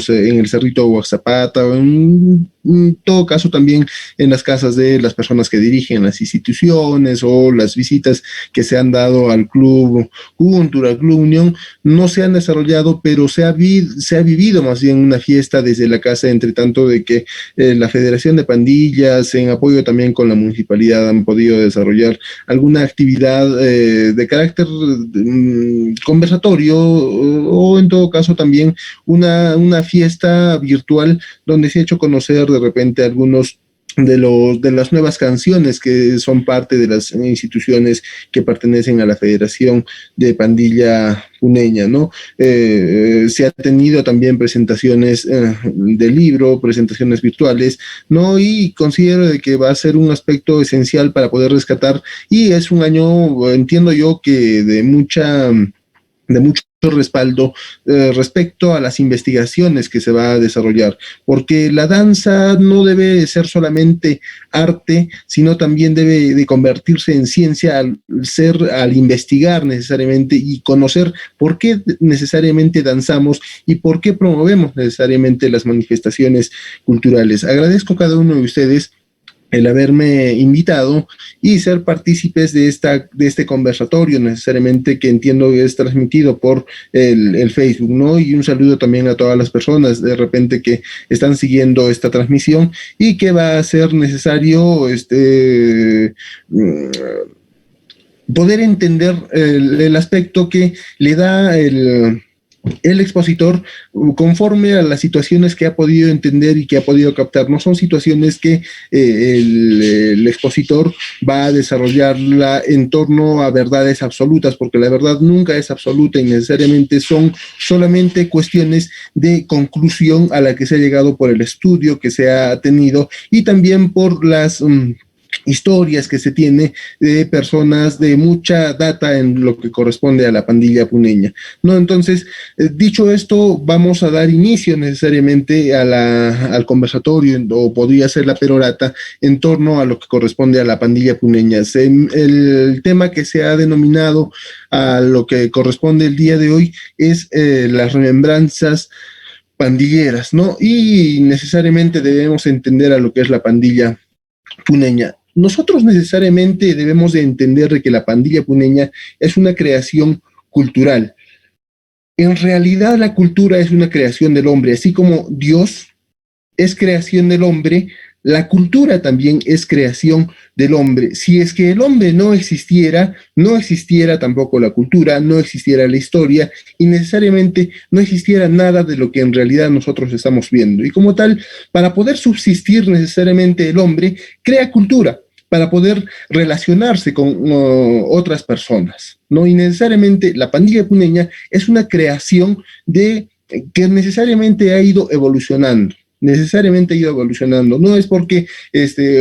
en el Cerrito Huaxapata, o en todo caso también en las casas de las personas que dirigen las instituciones o las visitas que se han dado al Club Juntura, al Club Unión, no se han desarrollado, pero se ha vivido más bien una fiesta desde la casa, entre tanto de que la Federación de Pandillas, en apoyo también con la municipalidad, han podido desarrollar alguna actividad de carácter conversatorio o en todo caso también una fiesta virtual donde se ha hecho conocer de repente algunos de las nuevas canciones que son parte de las instituciones que pertenecen a la Federación de Pandilla Puneña, ¿no? Se ha tenido también presentaciones de libro, presentaciones virtuales, ¿no? Y considero de que va a ser un aspecto esencial para poder rescatar, y es un año, entiendo yo, que de mucho respaldo respecto a las investigaciones que se va a desarrollar, porque la danza no debe ser solamente arte, sino también debe de convertirse en ciencia al investigar necesariamente y conocer por qué necesariamente danzamos y por qué promovemos necesariamente las manifestaciones culturales. Agradezco a cada uno de ustedes el haberme invitado y ser partícipes de este conversatorio, necesariamente, que entiendo que es transmitido por el Facebook, ¿no? Y un saludo también a todas las personas de repente que están siguiendo esta transmisión y que va a ser necesario poder entender el aspecto que le da el expositor conforme a las situaciones que ha podido entender y que ha podido captar. No son situaciones que el expositor va a desarrollarla en torno a verdades absolutas, porque la verdad nunca es absoluta y necesariamente son solamente cuestiones de conclusión a la que se ha llegado por el estudio que se ha tenido y también por las historias que se tiene de personas de mucha data en lo que corresponde a la pandilla puneña, ¿no? Entonces, dicho esto, vamos a dar inicio necesariamente al conversatorio, o podría ser la perorata, en torno a lo que corresponde a la pandilla puneña. El tema que se ha denominado a lo que corresponde el día de hoy es las remembranzas pandilleras, ¿no? Y necesariamente debemos entender a lo que es la pandilla puneña. Nosotros necesariamente debemos de entender de que la pandilla puneña es una creación cultural. En realidad la cultura es una creación del hombre, así como Dios es creación del hombre, la cultura también es creación del hombre. Si es que el hombre no existiera tampoco la cultura, no existiera la historia y necesariamente no existiera nada de lo que en realidad nosotros estamos viendo. Y como tal, para poder subsistir necesariamente el hombre crea cultura para poder relacionarse con otras personas, ¿no? Y necesariamente la pandilla puneña es una creación que necesariamente ha ido evolucionando. Necesariamente ha ido evolucionando. No es porque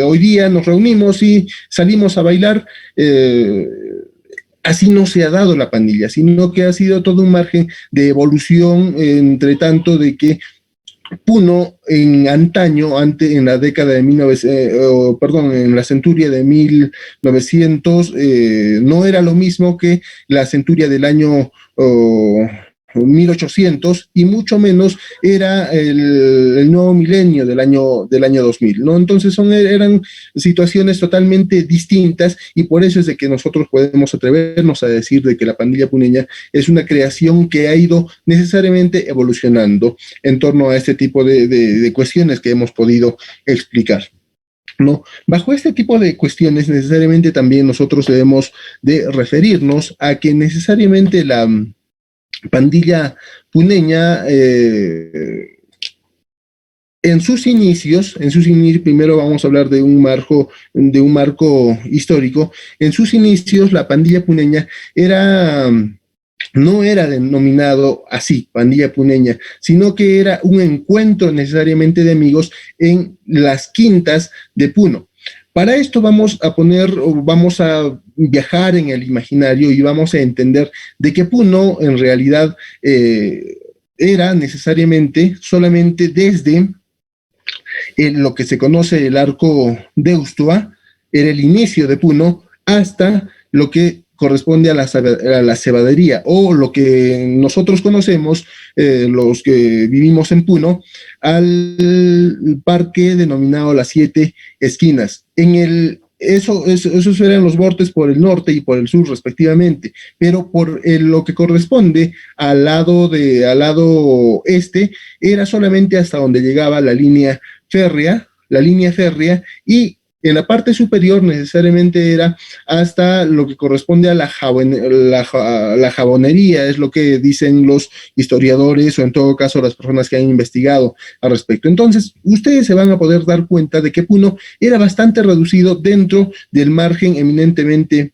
hoy día nos reunimos y salimos a bailar, así no se ha dado la pandilla, sino que ha sido todo un margen de evolución, entre tanto de que Puno en antaño, en la década de 1900, en la centuria de 1900, no era lo mismo que la centuria del año 1800 y mucho menos era el nuevo milenio del año 2000, ¿no? Entonces eran situaciones totalmente distintas y por eso es de que nosotros podemos atrevernos a decir de que la pandilla puneña es una creación que ha ido necesariamente evolucionando en torno a este tipo de cuestiones que hemos podido explicar, ¿no? Bajo este tipo de cuestiones necesariamente también nosotros debemos de referirnos a que necesariamente la pandilla puneña en sus inicios, primero vamos a hablar de un marco histórico. En sus inicios la pandilla puneña no era denominado así, pandilla puneña, sino que era un encuentro necesariamente de amigos en las quintas de Puno. Para esto vamos a viajar en el imaginario y vamos a entender de que Puno en realidad era necesariamente solamente desde lo que se conoce el arco de Ustua, era el inicio de Puno, hasta lo que corresponde a la cebadería, o lo que nosotros conocemos, los que vivimos en Puno, al parque denominado Las Siete Esquinas. Esos eran los bordes por el norte y por el sur respectivamente, pero por lo que corresponde al lado este, era solamente hasta donde llegaba la línea férrea, y en la parte superior necesariamente era hasta lo que corresponde a la jabonería, es lo que dicen los historiadores o en todo caso las personas que han investigado al respecto. Entonces, ustedes se van a poder dar cuenta de que Puno era bastante reducido dentro del margen eminentemente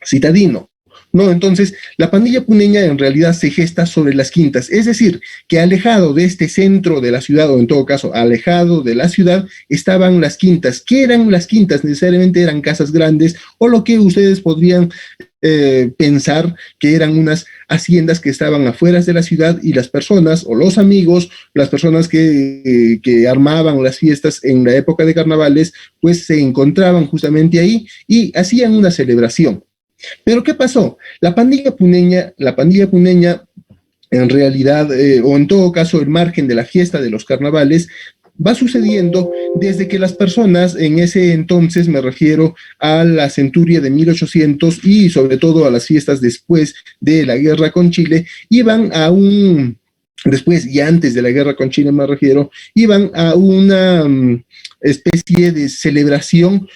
citadino. No, entonces la pandilla puneña en realidad se gesta sobre las quintas, es decir, que alejado de este centro de la ciudad, o en todo caso alejado de la ciudad, estaban las quintas. ¿Qué eran las quintas? Necesariamente eran casas grandes, o lo que ustedes podrían pensar que eran unas haciendas que estaban afuera de la ciudad, y las personas o los amigos, las personas que armaban las fiestas en la época de carnavales, pues se encontraban justamente ahí y hacían una celebración. Pero ¿qué pasó? La pandilla puneña en realidad, o en todo caso el margen de la fiesta de los carnavales, va sucediendo desde que las personas en ese entonces, me refiero a la centuria de 1800 y sobre todo a las fiestas después de la guerra con Chile, después y antes de la guerra con Chile me refiero, iban a una especie de celebración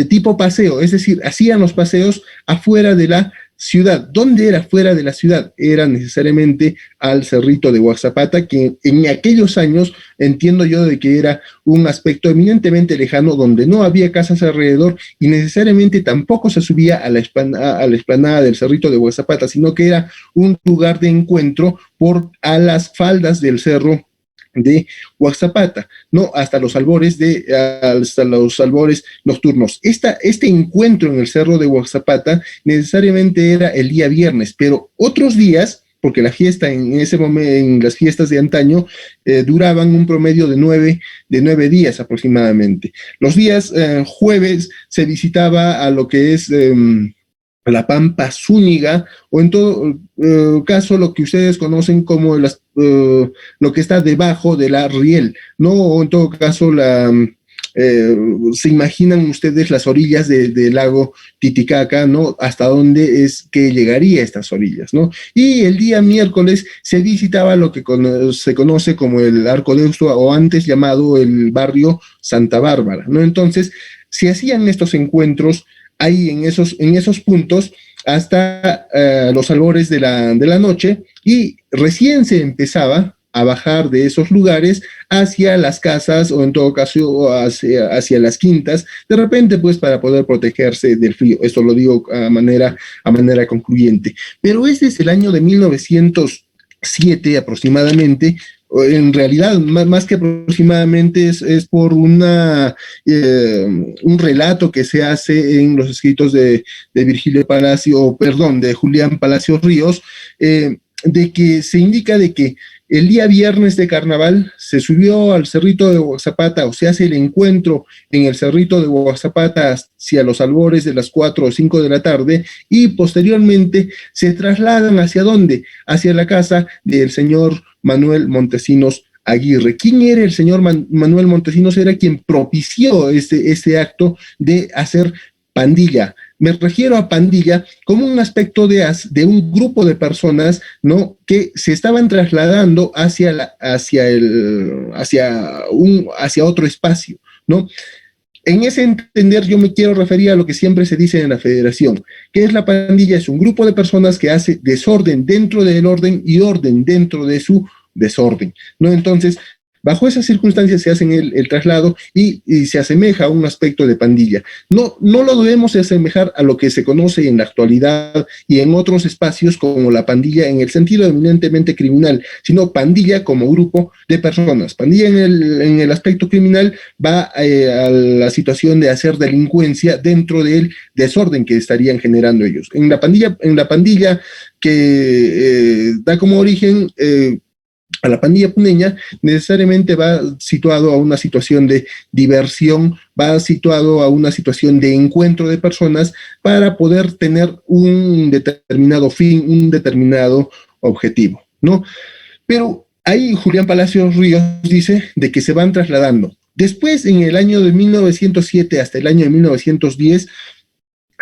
tipo paseo, es decir, hacían los paseos afuera de la ciudad. ¿Dónde era fuera de la ciudad? Era necesariamente al Cerrito de Huaxapata, que en aquellos años entiendo yo de que era un aspecto eminentemente lejano, donde no había casas alrededor y necesariamente tampoco se subía a la explanada del Cerrito de Huaxapata, sino que era un lugar de encuentro a las faldas del cerro de Huaxapata, ¿no? Hasta los albores nocturnos. Este encuentro en el cerro de Huaxapata necesariamente era el día viernes, pero otros días, porque la fiesta en ese momento, en las fiestas de antaño, duraban un promedio de 9 días aproximadamente. Los días jueves se visitaba a lo que es la Pampa Zúñiga, o en todo caso lo que ustedes conocen como lo que está debajo de la Riel, ¿no? O en todo caso se imaginan ustedes las orillas del lago Titicaca, ¿no? Hasta dónde es que llegaría estas orillas, ¿no? Y el día miércoles se visitaba lo que se conoce como el Arco de Ustua, o antes llamado el barrio Santa Bárbara, ¿no? Entonces, se hacían estos encuentros ahí en esos puntos hasta los albores de la noche, y recién se empezaba a bajar de esos lugares hacia las casas, o en todo caso hacia las quintas, de repente pues para poder protegerse del frío. Esto lo digo a manera concluyente. Pero es desde el año de 1907 aproximadamente, en realidad, más que aproximadamente, es por un relato que se hace en los escritos de Julián Palacios Ríos, de que se indica de que el día viernes de carnaval se subió al Cerrito de Huaxapata, o se hace el encuentro en el Cerrito de Huaxapata hacia los albores de las 4 o 5 de la tarde, y posteriormente se trasladan ¿hacia dónde? Hacia la casa del señor Manuel Montesinos Aguirre. ¿Quién era el señor Manuel Montesinos? Era quien propició este acto de hacer pandilla. Me refiero a pandilla como un aspecto de un grupo de personas, ¿no?, que se estaban trasladando hacia otro espacio, ¿no? En ese entender yo me quiero referir a lo que siempre se dice en la federación, que es la pandilla. Es un grupo de personas que hace desorden dentro del orden y orden dentro de su desorden, ¿no? Entonces, bajo esas circunstancias se hacen el traslado y se asemeja a un aspecto de pandilla. No lo debemos asemejar a lo que se conoce en la actualidad y en otros espacios como la pandilla en el sentido eminentemente criminal, sino pandilla como grupo de personas. Pandilla en el aspecto criminal va a la situación de hacer delincuencia dentro del desorden que estarían generando ellos. En la pandilla que da como origen a la pandilla puneña, necesariamente va situado a una situación de diversión, va situado a una situación de encuentro de personas para poder tener un determinado fin, un determinado objetivo, ¿no? Pero ahí Julián Palacios Ríos dice de que se van trasladando. Después, en el año de 1907 hasta el año de 1910,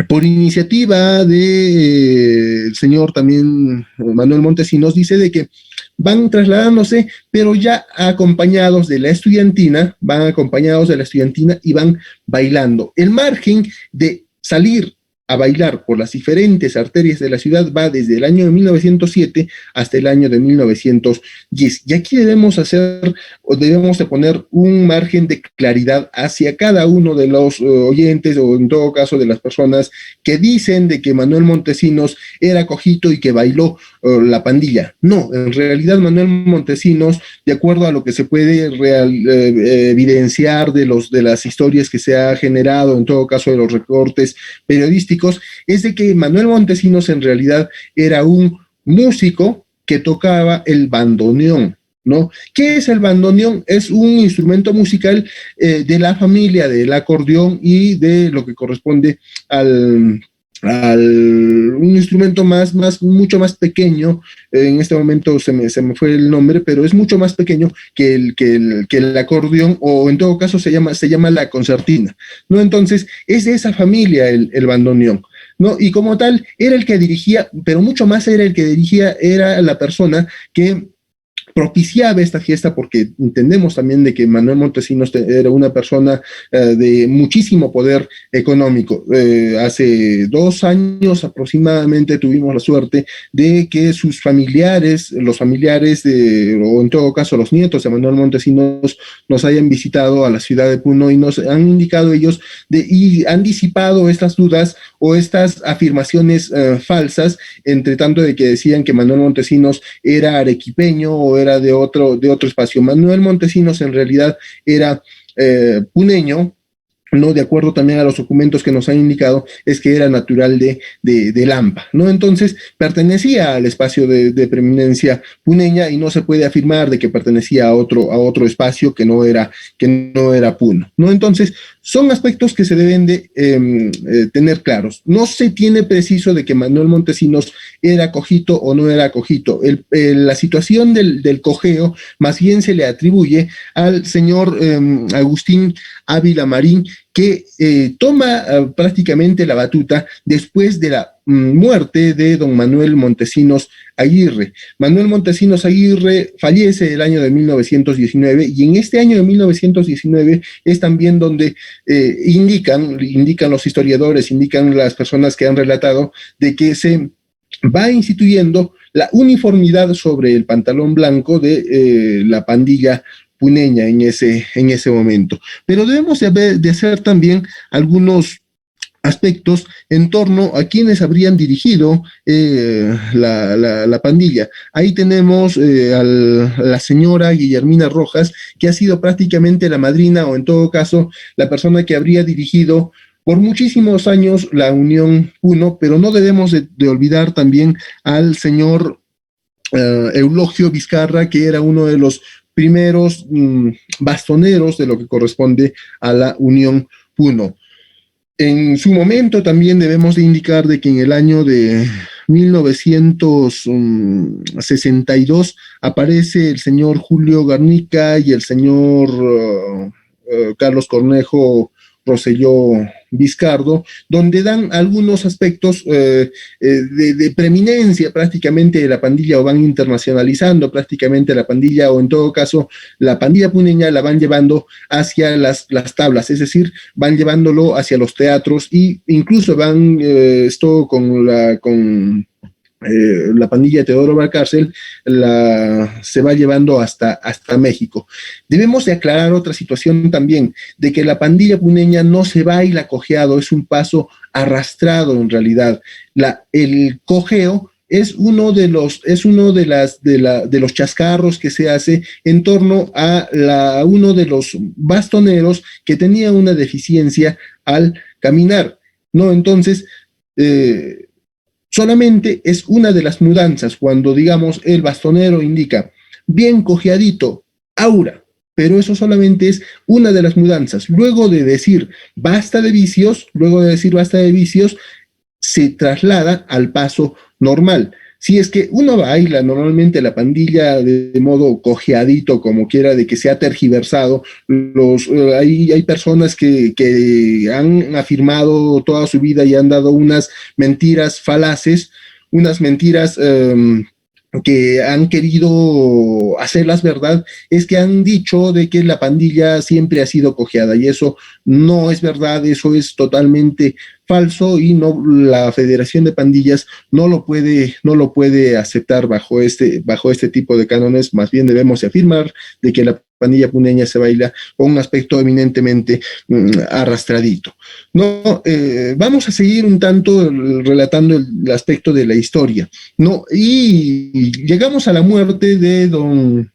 por iniciativa de el señor también Manuel Montesinos, dice de que van trasladándose, pero ya acompañados de la estudiantina, van acompañados de la estudiantina y van bailando. El margen de salir a bailar por las diferentes arterias de la ciudad va desde el año de 1907 hasta el año de 1910. Y aquí debemos hacer, o debemos de poner un margen de claridad hacia cada uno de los oyentes, o en todo caso de las personas que dicen de que Manuel Montesinos era cojito y que bailó la pandilla. No, en realidad Manuel Montesinos, de acuerdo a lo que se puede evidenciar de las historias que se ha generado, en todo caso de los reportes periodísticos, es de que Manuel Montesinos en realidad era un músico que tocaba el bandoneón, ¿no? ¿Qué es el bandoneón? Es un instrumento musical de la familia del acordeón y de lo que corresponde al un instrumento mucho más pequeño. En este momento se me fue el nombre, pero es mucho más pequeño que el acordeón, o en todo caso se llama la concertina, ¿no? Entonces, es de esa familia el bandoneón, ¿no? Y como tal, era el que dirigía, pero mucho más era el que dirigía, era la persona que propiciaba esta fiesta, porque entendemos también de que Manuel Montesinos era una persona de muchísimo poder económico. Hace 2 años aproximadamente tuvimos la suerte de que sus familiares, los familiares o en todo caso los nietos de Manuel Montesinos, nos hayan visitado a la ciudad de Puno y nos han indicado ellos y han disipado estas dudas o estas afirmaciones falsas, entre tanto de que decían que Manuel Montesinos era arequipeño o era de otro espacio. Manuel Montesinos en realidad era puneño, ¿no? De acuerdo también a los documentos que nos han indicado, es que era natural de Lampa, ¿no? Entonces, pertenecía al espacio de preeminencia puneña y no se puede afirmar de que pertenecía a otro espacio que no era Puno, ¿no? Entonces, son aspectos que se deben de tener claros. No se tiene preciso de que Manuel Montesinos era cojito o no era cojito. La situación del cojeo más bien se le atribuye al señor Agustín Ávila Marín, que toma prácticamente la batuta después de la muerte de don Manuel Montesinos Aguirre. Manuel Montesinos Aguirre fallece el año de 1919 y en este año de 1919 es también donde indican los historiadores, indican las personas que han relatado de que se va instituyendo la uniformidad sobre el pantalón blanco de la pandilla puneña en ese momento. Pero debemos de hacer también algunos aspectos en torno a quienes habrían dirigido la pandilla. Ahí tenemos a la señora Guillermina Rojas, que ha sido prácticamente la madrina, o en todo caso la persona que habría dirigido por muchísimos años la Unión Puno, pero no debemos de olvidar también al señor Eulogio Vizcarra, que era uno de los primeros bastoneros de lo que corresponde a la Unión Puno. En su momento también debemos de indicar de que en el año de 1962 aparece el señor Julio Garnica y el señor Carlos Cornejo Rosselló Vizcardo, donde dan algunos aspectos de preeminencia prácticamente de la pandilla, o van internacionalizando prácticamente la pandilla, o en todo caso la pandilla puneña la van llevando hacia las tablas, es decir, van llevándolo hacia los teatros, y incluso van esto con la pandilla de Teodoro Valcárcel se va llevando hasta México. Debemos de aclarar otra situación también, de que la pandilla puneña no se baila cojeado, es un paso arrastrado en realidad. El cojeo es uno de los chascarros que se hace en torno a uno de los bastoneros que tenía una deficiencia al caminar, ¿no? Entonces, solamente es una de las mudanzas cuando, digamos, el bastonero indica: bien cojeadito, aura. Pero eso solamente es una de las mudanzas. Luego de decir basta de vicios, se traslada al paso normal. Si es que uno baila normalmente la pandilla de modo cojeadito, como quiera, de que se ha tergiversado, hay personas que han afirmado toda su vida y han dado unas mentiras falaces, unas mentiras que han querido hacerlas verdad, es que han dicho de que la pandilla siempre ha sido cojeada, y eso no es verdad, eso es totalmente falso, y no, la Federación de Pandillas no lo puede aceptar bajo este tipo de cánones. Más bien debemos afirmar de que la pandilla puneña se baila con un aspecto eminentemente arrastradito. No, vamos a seguir un tanto relatando el aspecto de la historia, ¿no? Y llegamos a la muerte de don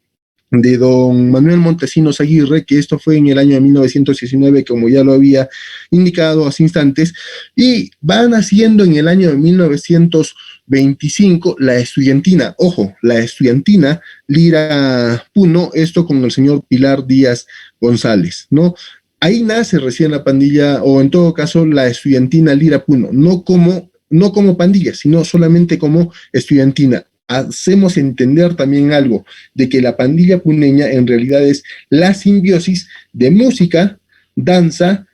Manuel Montesinos Aguirre, que esto fue en el año de 1919, como ya lo había indicado hace instantes, y va naciendo en el año de 1925 la estudiantina, ojo, la estudiantina Lira Puno, esto con el señor Pilar Díaz González, ¿no? Ahí nace recién la pandilla, o en todo caso la estudiantina Lira Puno, no como pandilla, sino solamente como estudiantina. Hacemos entender también algo, de que la pandilla puneña en realidad es la simbiosis de música, danza,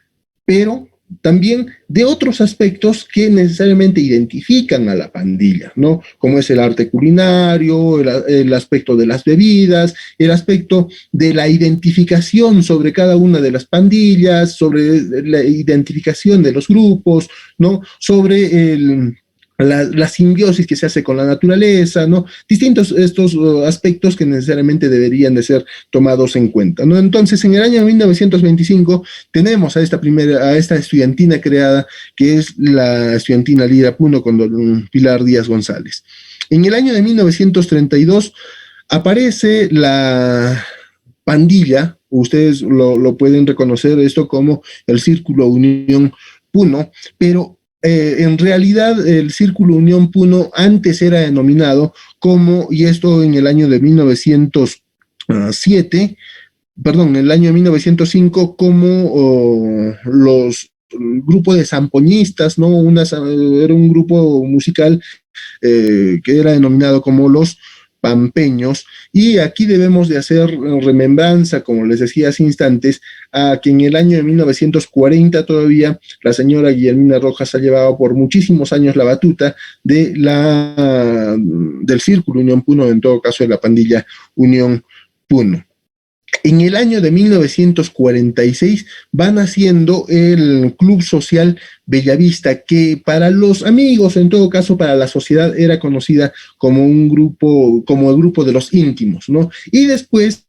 pero también de otros aspectos que necesariamente identifican a la pandilla, ¿no? Como es el arte culinario, el aspecto de las bebidas, el aspecto de la identificación sobre cada una de las pandillas, sobre la identificación de los grupos, ¿no? Sobre la simbiosis que se hace con la naturaleza, ¿no? Distintos estos aspectos que necesariamente deberían de ser tomados en cuenta, ¿no? Entonces, en el año 1925 tenemos a esta estudiantina creada, que es la estudiantina Lira Puno con don Pilar Díaz González. En el año de 1932 aparece la pandilla, ustedes lo pueden reconocer esto como el Círculo Unión Puno, pero en realidad el Círculo Unión Puno antes era denominado como, y esto en el año de 1907, perdón, en el año de 1905, como los grupos de zampoñistas, ¿no? Era un grupo musical que era denominado como los pampeños, y aquí debemos de hacer remembranza, como les decía hace instantes, a que en el año de 1940 todavía la señora Guillermina Rojas ha llevado por muchísimos años la batuta del Círculo Unión Puno, en todo caso de la pandilla Unión Puno. En el año de 1946 va naciendo el Club Social Bellavista, que para los amigos, en todo caso para la sociedad, era conocida como como el grupo de los íntimos, ¿no? Y después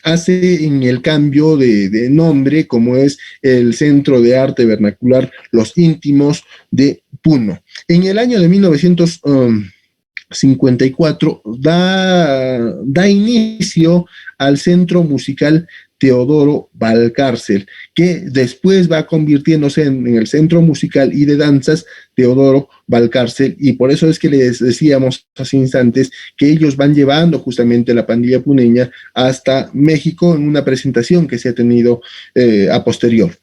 hace en el cambio de nombre, como es el Centro de Arte Vernacular Los Íntimos de Puno. En el año de 1954 da inicio al Centro Musical Teodoro Valcárcel, que después va convirtiéndose en el Centro Musical y de Danzas Teodoro Valcárcel, y por eso es que les decíamos hace instantes que ellos van llevando justamente la pandilla puneña hasta México en una presentación que se ha tenido a posterior,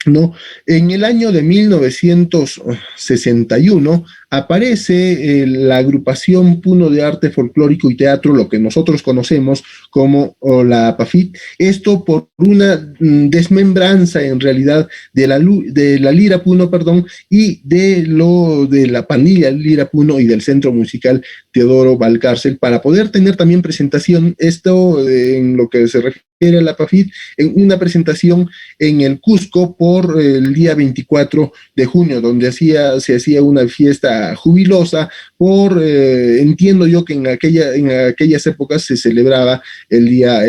¿no? En el año de 1961 aparece la agrupación Puno de Arte Folclórico y Teatro, lo que nosotros conocemos como la APAFIT, esto por una desmembranza en realidad de la Lira Puno, perdón, y de la pandilla Lira Puno y del Centro Musical Teodoro Valcárcel, para poder tener también presentación, esto en lo que se refiere a la APAFIT, en una presentación en el Cusco por el día 24 de junio, donde se hacía una fiesta jubilosa entiendo yo que en aquellas épocas se celebraba el día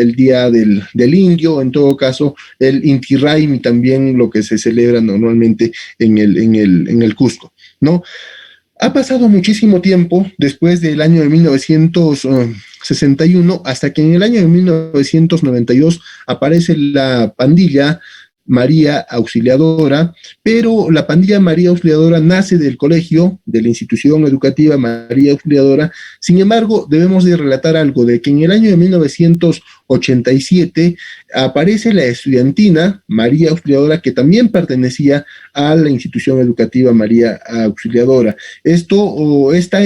del indio, en todo caso el Inti Raymi, también lo que se celebra normalmente en el Cusco, ¿no? Ha pasado muchísimo tiempo después del año de 1961, hasta que en el año de 1992 aparece la pandilla María Auxiliadora, pero la pandilla María Auxiliadora nace del colegio, de la institución educativa María Auxiliadora. Sin embargo, debemos de relatar algo, de que en el año de 1987 aparece la estudiantina María Auxiliadora, que también pertenecía a la institución educativa María Auxiliadora. Esta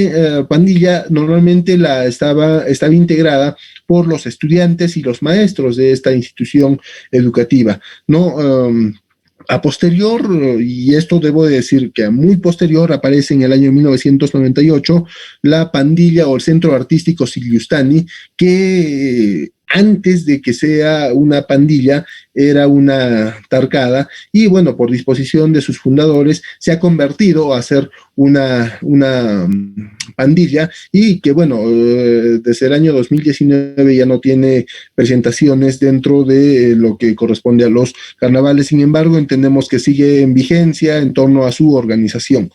pandilla normalmente estaba integrada por los estudiantes y los maestros de esta institución educativa, ¿no? A posterior, y esto debo decir que a muy posterior, aparece en el año 1998 la pandilla o el Centro Artístico Siliustani, que antes de que sea una pandilla, era una tarcada, y bueno, por disposición de sus fundadores, se ha convertido a ser una pandilla, y que bueno, desde el año 2019 ya no tiene presentaciones dentro de lo que corresponde a los carnavales. Sin embargo, entendemos que sigue en vigencia en torno a su organización.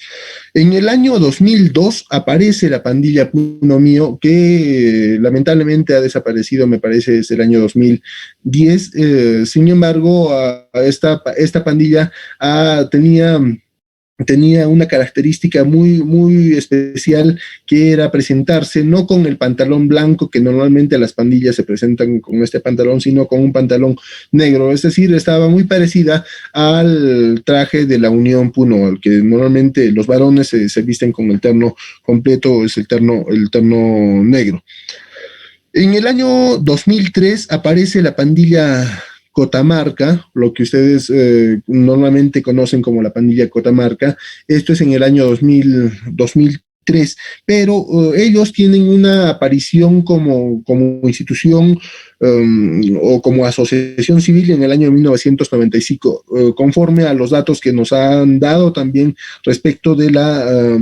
En el año 2002 aparece la pandilla Puno Mío, que lamentablemente ha desaparecido, me parece, desde el año 2010. Sin embargo, esta pandilla tenía una característica muy especial, que era presentarse no con el pantalón blanco, que normalmente las pandillas se presentan con este pantalón, sino con un pantalón negro. Es decir, estaba muy parecida al traje de la Unión Puno, al que normalmente los varones se visten con el terno completo, es el terno negro. En el año 2003 aparece la pandilla Cotamarca, lo que ustedes normalmente conocen como la pandilla Cotamarca. Esto es en el año 2003, pero ellos tienen una aparición como institución o como asociación civil en el año 1995, conforme a los datos que nos han dado también respecto de la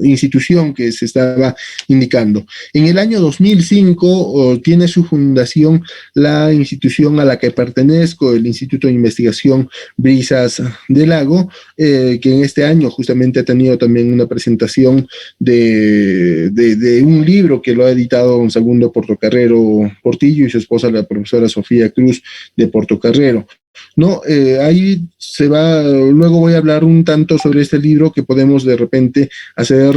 institución que se estaba indicando. En el año 2005 tiene su fundación la institución a la que pertenezco, el Instituto de Investigación Brisas del Lago, que en este año justamente ha tenido también una presentación de un libro que lo ha editado don Segundo Portocarrero Portillo y su esposa, la profesora Sofía Cruz de Portocarrero. No, ahí se va, luego voy a hablar un tanto sobre este libro, que podemos de repente hacer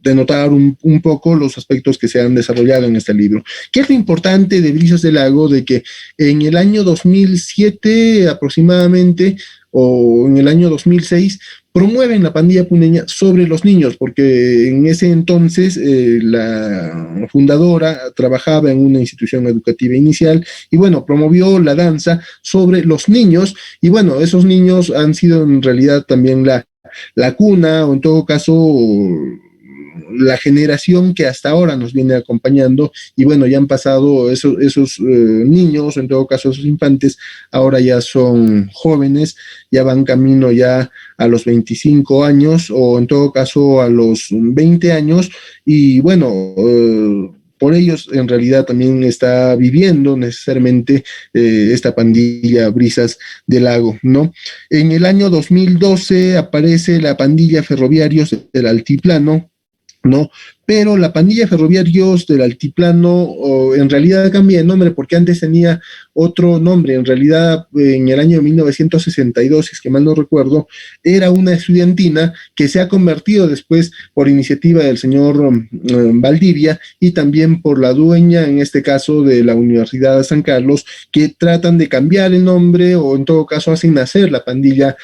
denotar un poco los aspectos que se han desarrollado en este libro. ¿Qué es lo importante de Brisas del Lago? De que en el año 2007 aproximadamente, o en el año 2006, promueven la pandilla puneña sobre los niños, porque en ese entonces la fundadora trabajaba en una institución educativa inicial, y bueno, promovió la danza sobre los niños, y bueno, esos niños han sido en realidad también la cuna, o en todo caso la generación que hasta ahora nos viene acompañando, y bueno, ya han pasado esos niños, en todo caso esos infantes, ahora ya son jóvenes, ya van camino ya a los 25 años, o en todo caso a los 20 años, y bueno, por ellos en realidad también está viviendo necesariamente esta pandilla Brisas del Lago, ¿no? En el año 2012 aparece la pandilla Ferroviarios del Altiplano, ¿no? Pero la pandilla Ferroviarios del Altiplano en realidad cambia de nombre, porque antes tenía otro nombre. En realidad, en el año 1962, si es que mal no recuerdo, era una estudiantina que se ha convertido después, por iniciativa del señor Valdivia, y también por la dueña, en este caso de la Universidad de San Carlos, que tratan de cambiar el nombre, o en todo caso hacen nacer la pandilla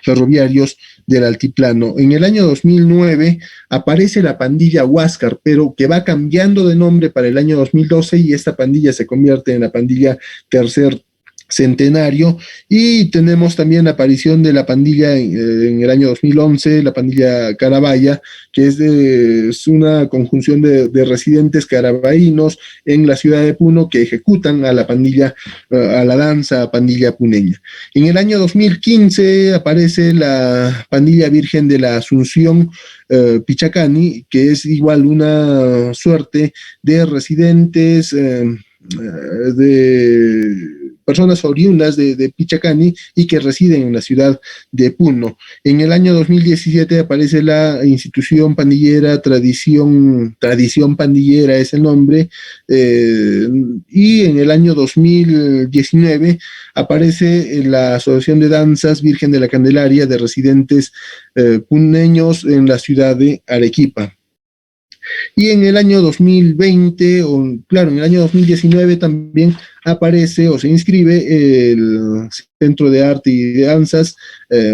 Ferroviarios del Altiplano. En el año 2009 aparece la pandilla Huáscar, pero que va cambiando de nombre para el año 2012, y esta pandilla se convierte en la pandilla Tercer Centenario. Y tenemos también la aparición de la pandilla en el año 2011, la pandilla Carabaya, que es una conjunción de residentes carabaínos en la ciudad de Puno, que ejecutan a la pandilla, a la danza pandilla puneña. En el año 2015 aparece la pandilla Virgen de la Asunción Pichacani, que es igual una suerte de residentes personas oriundas de Pichacani y que residen en la ciudad de Puno. En el año 2017 aparece la institución pandillera Tradición Pandillera, es el nombre, y en el año 2019 aparece la Asociación de Danzas Virgen de la Candelaria de residentes puneños en la ciudad de Arequipa. Y en el año 2020, en el año 2019 también aparece o se inscribe el Centro de Arte y de Danzas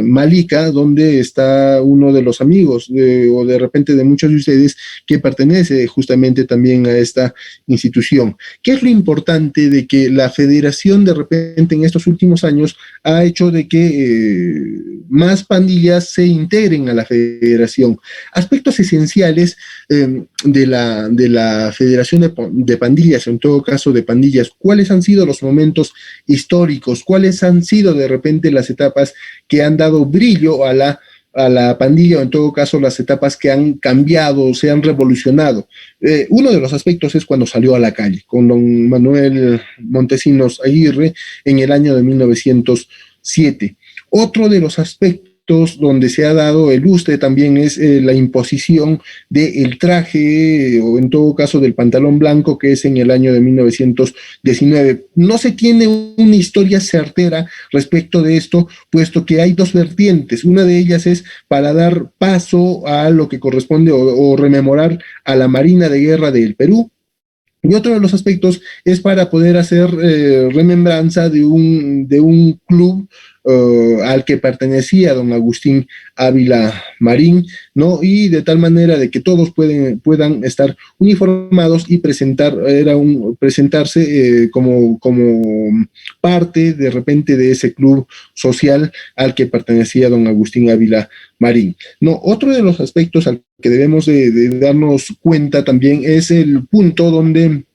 Malika, donde está uno de los amigos o de repente de muchos de ustedes que pertenece justamente también a esta institución. ¿Qué es lo importante de que la federación de repente en estos últimos años ha hecho de que más pandillas se integren a la federación? Aspectos esenciales de la Federación de Pandillas, en todo caso de pandillas, ¿cuáles han sido los momentos históricos? ¿Cuáles han sido de repente las etapas que han dado brillo a la pandilla, o en todo caso las etapas que han cambiado, se han revolucionado? Uno de los aspectos es cuando salió a la calle, con don Manuel Montesinos Aguirre en el año de 1907. Otro de los aspectos donde se ha dado el lustre también es la imposición del traje, o en todo caso del pantalón blanco, que es en el año de 1919. No se tiene una historia certera respecto de esto, puesto que hay dos vertientes. Una de ellas es para dar paso a lo que corresponde o rememorar a la Marina de Guerra del Perú. Y otro de los aspectos es para poder hacer remembranza de un club al que pertenecía don Agustín Ávila Marín, ¿no? Y de tal manera de que todos puedan estar uniformados y presentarse como parte de repente de ese club social al que pertenecía don Agustín Ávila Marín. No, otro de los aspectos al que debemos de darnos cuenta también es el punto donde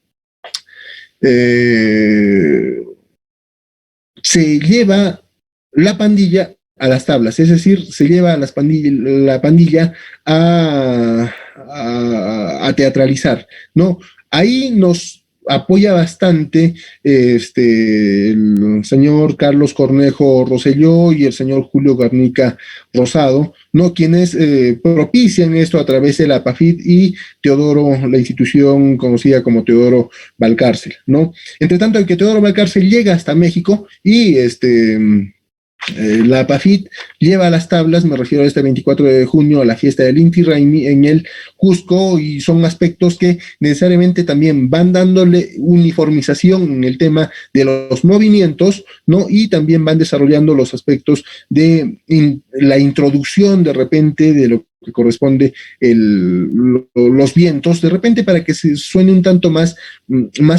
se lleva la pandilla a las tablas, es decir, se lleva a la pandilla a teatralizar, ¿no? Ahí nos apoya bastante el señor Carlos Cornejo Rosselló y el señor Julio Garnica Rosado, ¿no? Quienes propician esto a través de la PAFIT y la institución conocida como Teodoro Valcárcel, ¿no? Entre tanto, que Teodoro Valcárcel llega hasta México y la PAFIT lleva a las tablas, me refiero a este 24 de junio, a la fiesta del Inti Raymi en el Cusco, y son aspectos que necesariamente también van dándole uniformización en el tema de los movimientos, ¿no? Y también van desarrollando los aspectos de la introducción de repente de lo que corresponde los vientos, de repente para que se suene un tanto más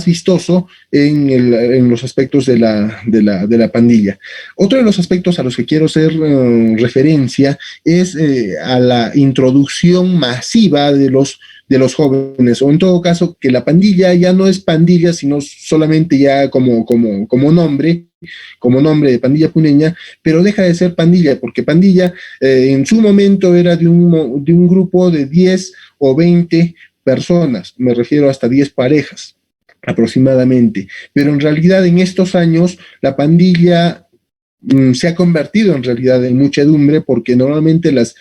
vistoso en los aspectos de la pandilla. Otro de los aspectos a los que quiero hacer referencia es a la introducción masiva de los jóvenes, o en todo caso que la pandilla ya no es pandilla, sino solamente ya como nombre de pandilla puneña, pero deja de ser pandilla, porque pandilla en su momento era de un grupo de 10 o 20 personas, me refiero hasta 10 parejas aproximadamente, pero en realidad en estos años la pandilla se ha convertido en realidad en muchedumbre, porque normalmente los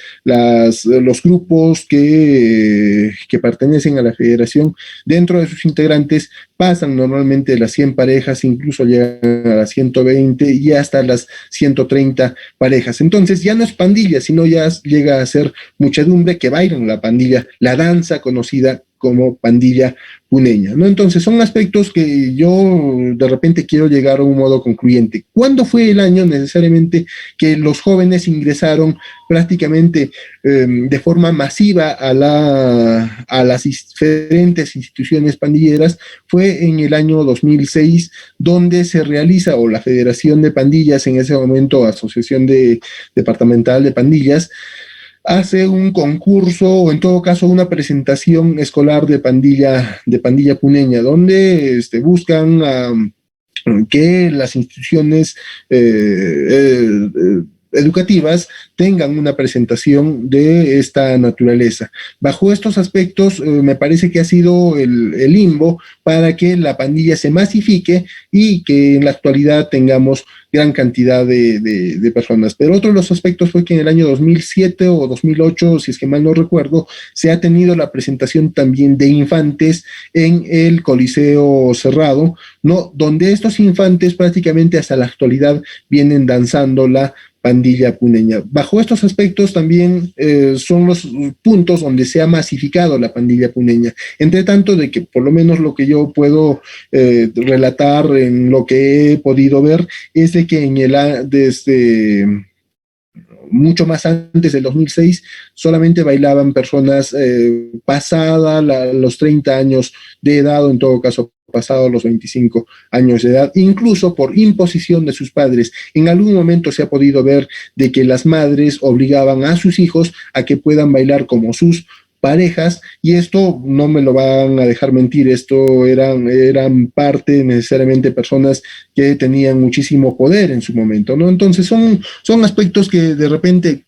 grupos que pertenecen a la federación, dentro de sus integrantes, pasan normalmente de las 100 parejas, incluso llegan a las 120 y hasta las 130 parejas. Entonces ya no es pandilla, sino ya llega a ser muchedumbre que bailan la pandilla, la danza conocida como pandilla puneña, ¿no? Entonces son aspectos que yo de repente quiero llegar a un modo concluyente. ¿Cuándo fue el año necesariamente que los jóvenes ingresaron prácticamente de forma masiva a las diferentes instituciones pandilleras? Fue en el año 2006, donde se realiza, o la Federación de Pandillas, en ese momento Asociación Departamental de Pandillas, hace un concurso, o en todo caso una presentación escolar de pandilla puneña, donde buscan que las instituciones educativas tengan una presentación de esta naturaleza. Bajo estos aspectos, me parece que ha sido el limbo para que la pandilla se masifique y que en la actualidad tengamos gran cantidad de personas. Pero otro de los aspectos fue que en el año 2007 o 2008, si es que mal no recuerdo, se ha tenido la presentación también de infantes en el Coliseo Cerrado, ¿no? Donde estos infantes prácticamente hasta la actualidad vienen danzando la pandilla puneña. Bajo estos aspectos también son los puntos donde se ha masificado la pandilla puneña. Entre tanto de que por lo menos lo que yo puedo relatar en lo que he podido ver es de que desde mucho más antes del 2006 solamente bailaban personas pasada los 30 años de edad, o en todo caso pasado los 25 años de edad, incluso por imposición de sus padres. En algún momento se ha podido ver de que las madres obligaban a sus hijos a que puedan bailar como sus parejas, y esto no me lo van a dejar mentir, esto eran parte necesariamente personas que tenían muchísimo poder en su momento, ¿no? Entonces son aspectos que de repente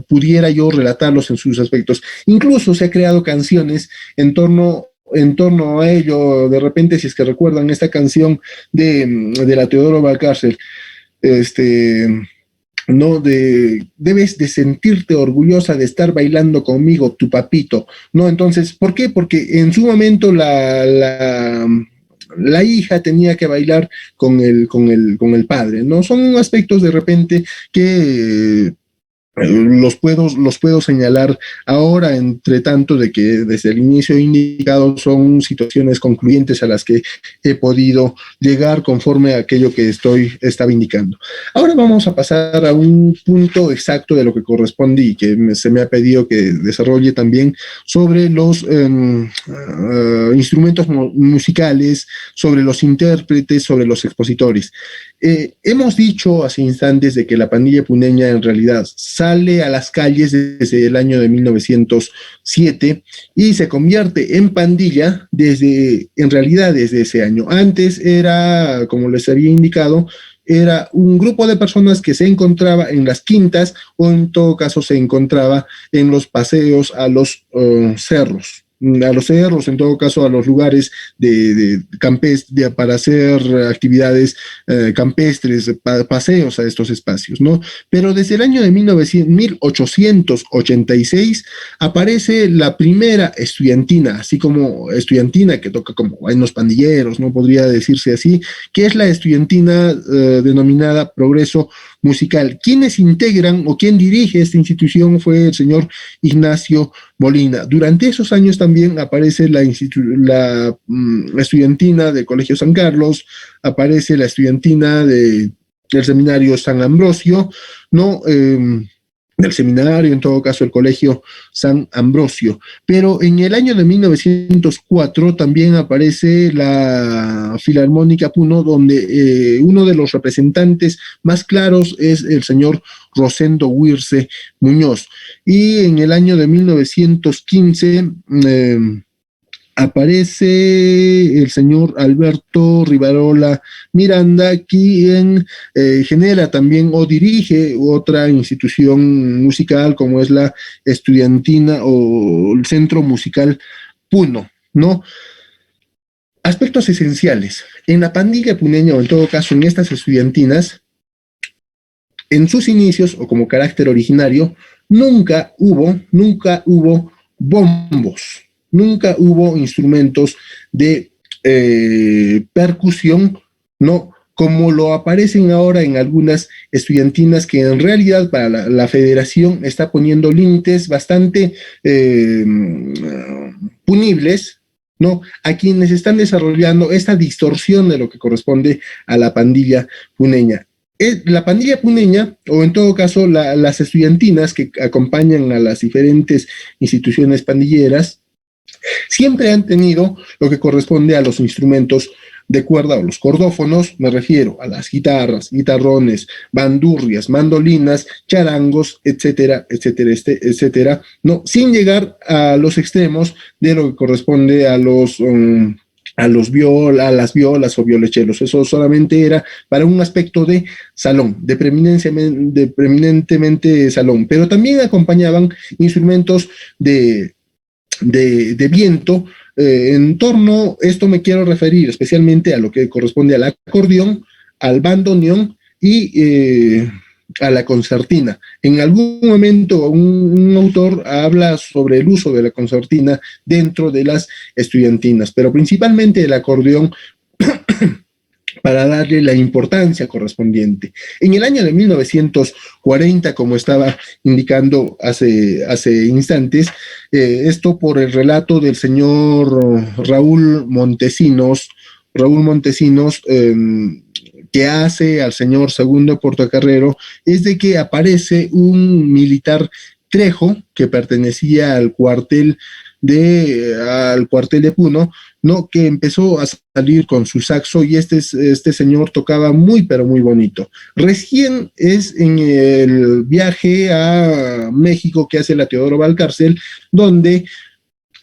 pudiera yo relatarlos en sus aspectos. Incluso se ha creado canciones en torno a ello. De repente, si es que recuerdan esta canción de la Teodoro Valcárcel, ¿no? Debes de sentirte orgullosa de estar bailando conmigo, tu papito, ¿no? Entonces, ¿por qué? Porque en su momento la hija tenía que bailar con el padre, ¿no? Son aspectos de repente que los puedo señalar ahora, entre tanto de que desde el inicio he indicado son situaciones concluyentes a las que he podido llegar conforme a aquello que estaba indicando. Ahora vamos a pasar a un punto exacto de lo que corresponde y que se me ha pedido que desarrolle también sobre los instrumentos musicales, sobre los intérpretes, sobre los expositores. Hemos dicho hace instantes de que la pandilla puneña en realidad sale a las calles desde el año de 1907 y se convierte en pandilla en realidad desde ese año. Antes era, como les había indicado, era un grupo de personas que se encontraba en las quintas o en todo caso se encontraba en los paseos a los cerros. En todo caso a los lugares para hacer actividades campestres, paseos a estos espacios, ¿no? Pero desde el año de 1886 aparece la primera estudiantina, así como estudiantina que toca como en los pandilleros, ¿no? Podría decirse así, que es la estudiantina denominada Progreso Musical. Quienes integran o quien dirige esta institución fue el señor Ignacio Molina. Durante esos años también aparece la estudiantina del Colegio San Carlos, aparece la estudiantina del Seminario San Ambrosio, ¿no? Del seminario, en todo caso el Colegio San Ambrosio. Pero en el año de 1904 también aparece la Filarmónica Puno, donde uno de los representantes más claros es el señor Rosendo Huirce Muñoz. Y en el año de 1915 aparece el señor Alberto Rivarola Miranda, quien genera también o dirige otra institución musical como es la estudiantina o el Centro Musical Puno, ¿no? Aspectos esenciales. En la pandilla puneña, o en todo caso en estas estudiantinas, en sus inicios o como carácter originario, nunca hubo bombos. Nunca hubo instrumentos de percusión, ¿no? Como lo aparecen ahora en algunas estudiantinas que en realidad para la federación está poniendo límites bastante punibles, ¿no? A quienes están desarrollando esta distorsión de lo que corresponde a la pandilla puneña. La pandilla puneña, o en todo caso las estudiantinas que acompañan a las diferentes instituciones pandilleras, siempre han tenido lo que corresponde a los instrumentos de cuerda o los cordófonos, me refiero a las guitarras, guitarrones, bandurrias, mandolinas, charangos, etcétera, etcétera, etcétera, ¿no? Sin llegar a los extremos de lo que corresponde a a las violas o violonchelos. Eso solamente era para un aspecto de salón, de preeminentemente salón, pero también acompañaban instrumentos de viento. En torno, esto me quiero referir especialmente a lo que corresponde al acordeón, al bandoneón y a la concertina. En algún momento un autor habla sobre el uso de la concertina dentro de las estudiantinas, pero principalmente el acordeón para darle la importancia correspondiente. En el año de 1940, como estaba indicando hace instantes, esto por el relato del señor Raúl Montesinos, que hace al señor Segundo Portocarrero, es de que aparece un militar Trejo, que pertenecía al cuartel de Puno, ¿no? Que empezó a salir con su saxo y este señor tocaba muy, pero muy bonito. Recién es en el viaje a México que hace la Teodoro Valcárcel, donde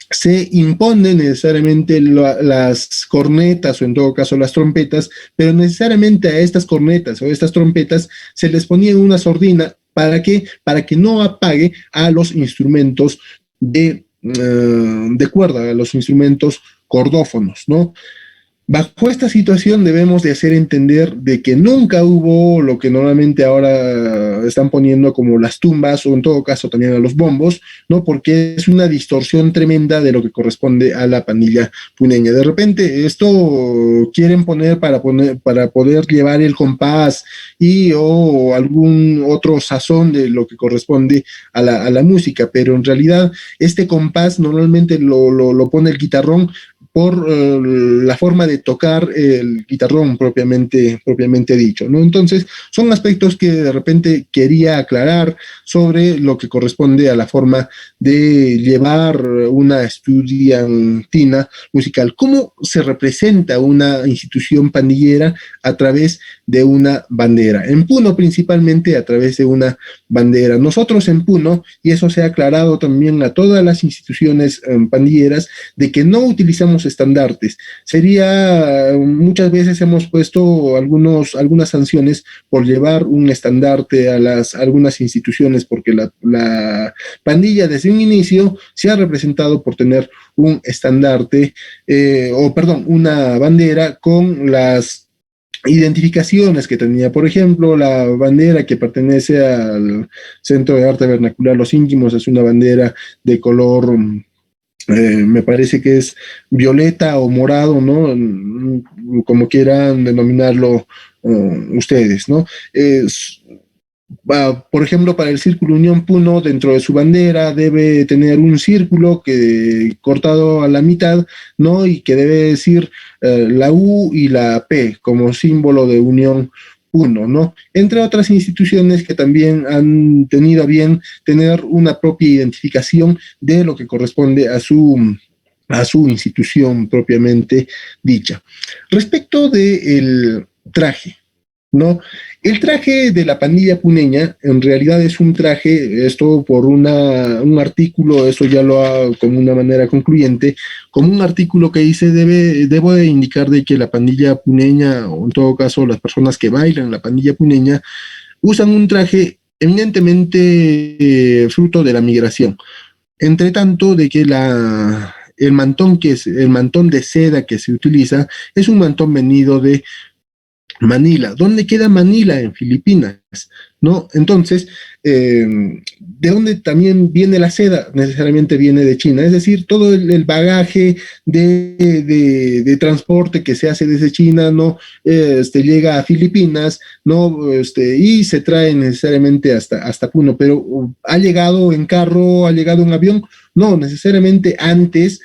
se imponen necesariamente las cornetas o en todo caso las trompetas, pero necesariamente a estas cornetas o a estas trompetas se les ponía una sordina. ¿Para qué? Para que no apague a los instrumentos de cuerda, a los instrumentos cordófonos, ¿no? Bajo esta situación debemos de hacer entender de que nunca hubo lo que normalmente ahora están poniendo como las tumbas o en todo caso también a los bombos, ¿no? Porque es una distorsión tremenda de lo que corresponde a la pandilla puneña. De repente esto quieren poner para poder llevar el compás o algún otro sazón de lo que corresponde a la música, pero en realidad este compás normalmente lo pone el guitarrón por la forma de tocar el guitarrón propiamente dicho, ¿no? Entonces, son aspectos que de repente quería aclarar sobre lo que corresponde a la forma de llevar una estudiantina musical. ¿Cómo se representa una institución pandillera? A través de una bandera. En Puno, principalmente, a través de una bandera. Nosotros en Puno, y eso se ha aclarado también a todas las instituciones pandilleras, de que no utilizamos estandartes. Muchas veces hemos puesto algunas sanciones por llevar un estandarte a algunas instituciones, porque la pandilla desde un inicio se ha representado por tener un estandarte, una bandera con las identificaciones que tenía. Por ejemplo, la bandera que pertenece al Centro de Arte Vernacular Los Íntimos es una bandera de color, me parece que es violeta o morado, ¿no? Como quieran denominarlo ustedes, ¿no? Por ejemplo, para el Círculo Unión Puno, dentro de su bandera debe tener un círculo cortado a la mitad, ¿no? Y que debe decir la U y la P como símbolo de Unión Puno, ¿no? Entre otras instituciones que también han tenido a bien tener una propia identificación de lo que corresponde a su institución propiamente dicha. Respecto del traje, ¿no? El traje de la pandilla puneña en realidad es un traje, esto por un artículo, eso ya lo hago como una manera concluyente, como un artículo que dice, debo de indicar de que la pandilla puneña, o en todo caso las personas que bailan la pandilla puneña, usan un traje eminentemente fruto de la migración. Entre tanto, de que el mantón de seda que se utiliza es un mantón venido de Manila. ¿Dónde queda Manila? En Filipinas, ¿no? Entonces, ¿de dónde también viene la seda? Necesariamente viene de China, es decir, todo el bagaje de transporte que se hace desde China, ¿no? Llega a Filipinas, ¿no? Y se trae necesariamente hasta Puno, pero ¿ha llegado en carro, ha llegado en avión? No, necesariamente antes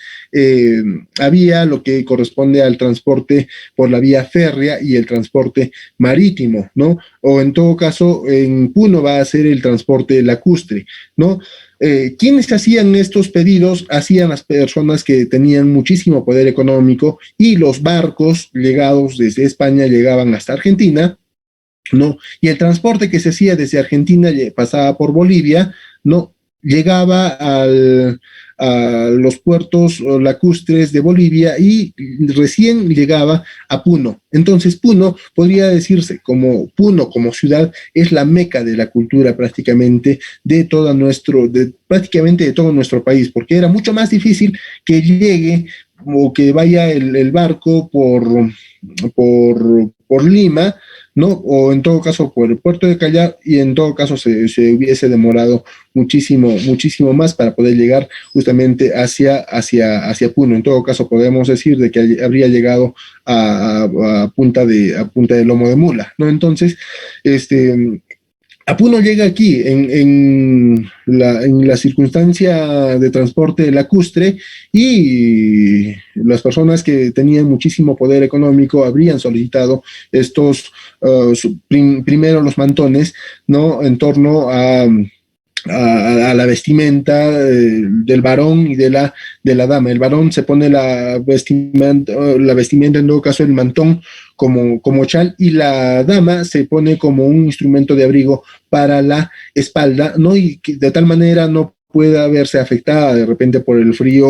había lo que corresponde al transporte por la vía férrea y el transporte marítimo, ¿no? O en todo caso, en Puno va a ser el transporte lacustre, ¿no? ¿Quiénes hacían estos pedidos? Hacían las personas que tenían muchísimo poder económico y los barcos llegados desde España llegaban hasta Argentina, ¿no? Y el transporte que se hacía desde Argentina pasaba por Bolivia, ¿no? llegaba a los puertos lacustres de Bolivia y recién llegaba a Puno. Entonces Puno podría decirse como Puno como ciudad es la meca de la cultura prácticamente prácticamente de todo nuestro país, porque era mucho más difícil que llegue o que vaya el barco por Lima, ¿no? O en todo caso por el puerto de Callao, y en todo caso se hubiese demorado muchísimo más para poder llegar justamente hacia Puno. En todo caso podemos decir de que habría llegado a punta de lomo de mula, ¿no? Entonces, Apuno llega aquí en la circunstancia de transporte lacustre, y las personas que tenían muchísimo poder económico habrían solicitado primero los mantones, ¿no? En torno a la vestimenta del varón y de la dama. El varón se pone la vestimenta, en todo caso el mantón, como chal, y la dama se pone como un instrumento de abrigo para la espalda, ¿no? Y que de tal manera no pueda verse afectada de repente por el frío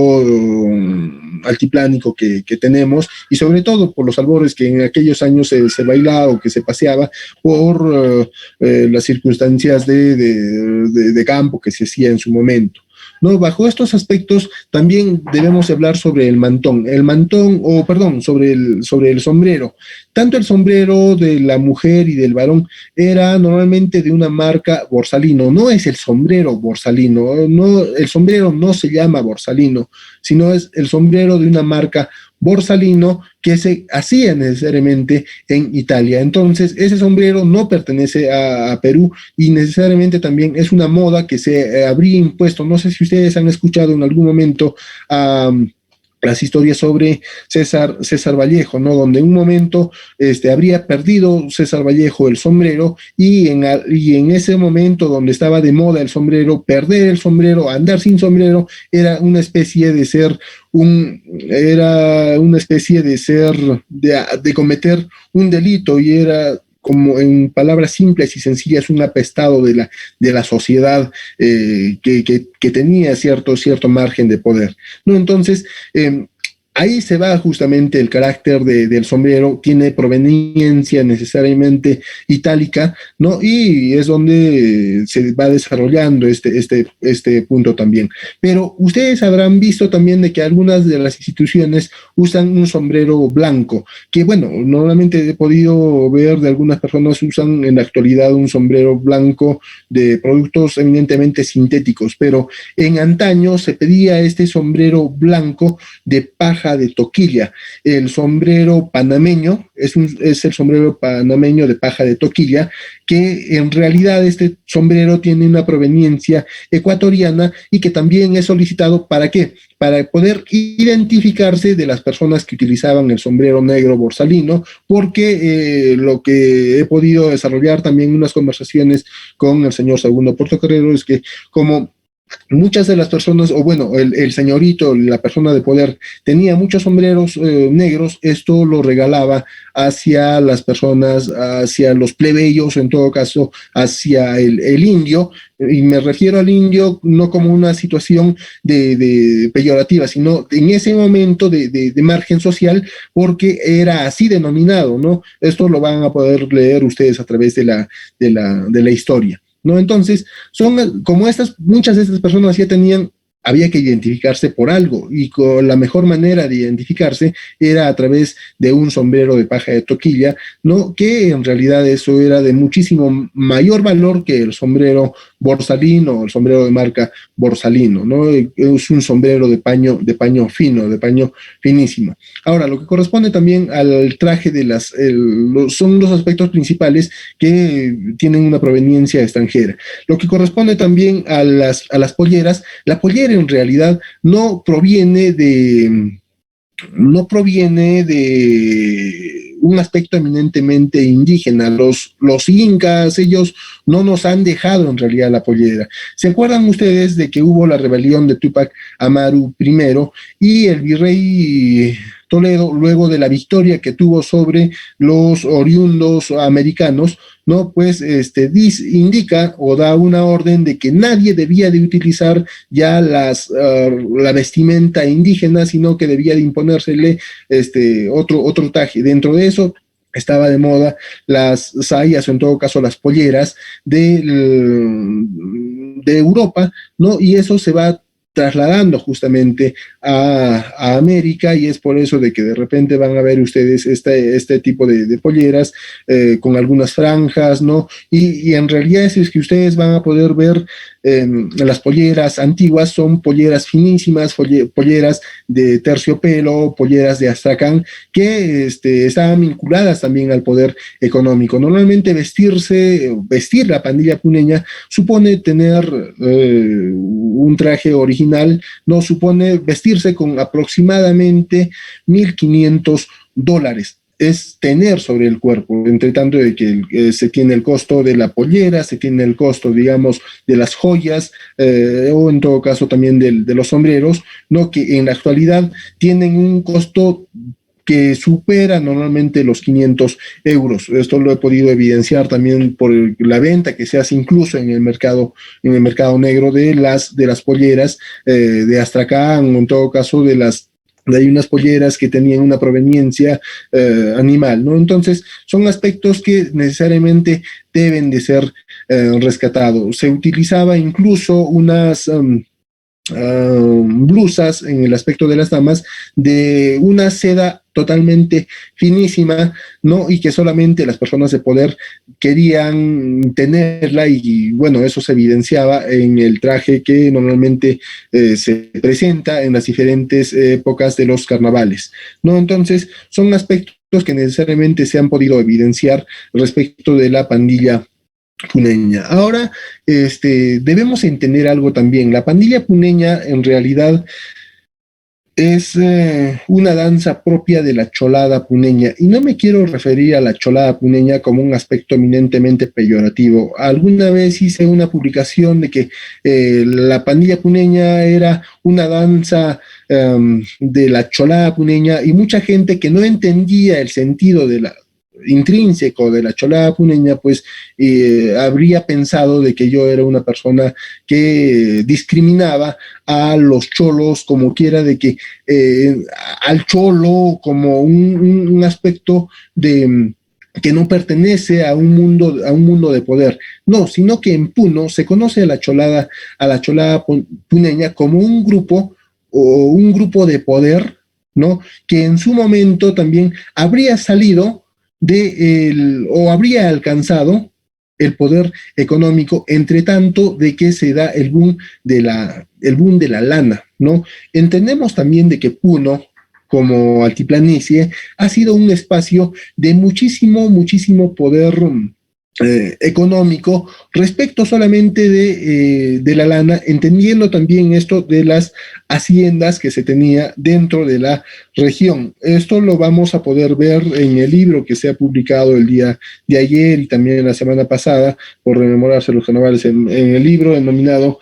altiplánico que tenemos, y sobre todo por los albores que en aquellos años se bailaba o que se paseaba por las circunstancias de campo que se hacía en su momento. No, bajo estos aspectos también debemos hablar sobre el mantón, sobre el sombrero. Tanto el sombrero de la mujer y del varón era normalmente de una marca Borsalino. No es el sombrero Borsalino, no, el sombrero no se llama Borsalino, sino es el sombrero de una marca Borsalino que se hacía necesariamente en Italia. Entonces, ese sombrero no pertenece a Perú, y necesariamente también es una moda que se habría impuesto. No sé si ustedes han escuchado en algún momento las historias sobre César Vallejo, ¿no? Donde en un momento habría perdido César Vallejo el sombrero, y en ese momento donde estaba de moda el sombrero, perder el sombrero, andar sin sombrero, era una especie de ser de cometer un delito, y era, como en palabras simples y sencillas, un apestado de la sociedad que tenía cierto margen de poder, ¿no? Entonces, ahí se va justamente el carácter del sombrero, tiene proveniencia necesariamente itálica, ¿no? Y es donde se va desarrollando este punto también. Pero ustedes habrán visto también de que algunas de las instituciones usan un sombrero blanco, que bueno, normalmente he podido ver de algunas personas usan en la actualidad un sombrero blanco de productos eminentemente sintéticos, pero en antaño se pedía este sombrero blanco de paja de toquilla. El sombrero panameño es el sombrero panameño de paja de toquilla, que en realidad este sombrero tiene una proveniencia ecuatoriana, y que también es solicitado ¿para qué? Para poder identificarse de las personas que utilizaban el sombrero negro borsalino, porque lo que he podido desarrollar también en unas conversaciones con el señor Segundo Portocarrero es que, como muchas de las personas, o bueno, el señorito, la persona de poder, tenía muchos sombreros negros, esto lo regalaba hacia las personas, hacia los plebeyos, en todo caso, hacia el indio, y me refiero al indio no como una situación de peyorativa, sino en ese momento de margen social, porque era así denominado, ¿no? Esto lo van a poder leer ustedes a través de la historia, ¿no? Entonces, muchas de estas personas ya había que identificarse por algo, y la mejor manera de identificarse era a través de un sombrero de paja de toquilla, ¿no? Que en realidad eso era de muchísimo mayor valor que el sombrero borsalino o el sombrero de marca Borsalino, ¿no? Es un sombrero de paño fino, de paño finísimo. Ahora, lo que corresponde también al traje son los aspectos principales que tienen una proveniencia extranjera. Lo que corresponde también a las polleras, la pollera en realidad no proviene de un aspecto eminentemente indígena. Los incas, ellos no nos han dejado en realidad la pollera. ¿Se acuerdan ustedes de que hubo la rebelión de Túpac Amaru I, y el virrey Toledo, luego de la victoria que tuvo sobre los oriundos americanos, ¿no? Pues indica o da una orden de que nadie debía de utilizar ya la vestimenta indígena, sino que debía de imponérsele otro traje. Dentro de eso estaba de moda las sayas, o en todo caso las polleras de Europa, ¿no? Y eso se va trasladando justamente a América, y es por eso de que de repente van a ver ustedes este tipo de polleras con algunas franjas, ¿no? Y en realidad es que ustedes van a poder ver las polleras antiguas, son polleras finísimas, polleras de terciopelo, polleras de astracán, que estaban vinculadas también al poder económico. Normalmente vestir la pandilla puneña supone tener un traje original, no supone vestirse con aproximadamente $1,500. Es tener sobre el cuerpo, entre tanto de que se tiene el costo de la pollera, se tiene el costo, digamos, de las joyas, o en todo caso también de los sombreros, ¿no? Que en la actualidad tienen un costo que supera normalmente los 500 euros. Esto lo he podido evidenciar también por la venta que se hace incluso en el mercado negro de las polleras de Astracán, o en todo caso de hay unas polleras que tenían una proveniencia animal, ¿no? Entonces, son aspectos que necesariamente deben de ser rescatados. Se utilizaba incluso unas blusas en el aspecto de las damas de una seda totalmente finísima, ¿no? Y que solamente las personas de poder querían tenerla, y bueno, eso se evidenciaba en el traje que normalmente se presenta en las diferentes épocas de los carnavales, ¿no? Entonces, son aspectos que necesariamente se han podido evidenciar respecto de la pandilla puneña. Ahora, debemos entender algo también. La pandilla puneña en realidad es una danza propia de la cholada puneña, y no me quiero referir a la cholada puneña como un aspecto eminentemente peyorativo. Alguna vez hice una publicación de que la pandilla puneña era una danza de la cholada puneña, y mucha gente que no entendía el sentido de la intrínseco de la cholada puneña, pues habría pensado de que yo era una persona que discriminaba a los cholos, como quiera, de que al cholo como un aspecto de que no pertenece a un mundo de poder. No, sino que en Puno se conoce a la cholada puneña como un grupo de poder, ¿no? Que en su momento también habría salido o habría alcanzado el poder económico, entre tanto de que se da el boom de la lana, ¿no? Entendemos también de que Puno, como altiplanicie, ha sido un espacio de muchísimo poder económico respecto solamente de la lana, entendiendo también esto de las haciendas que se tenía dentro de la región. Esto lo vamos a poder ver en el libro que se ha publicado el día de ayer y también la semana pasada, por rememorarse los carnavales, en el libro denominado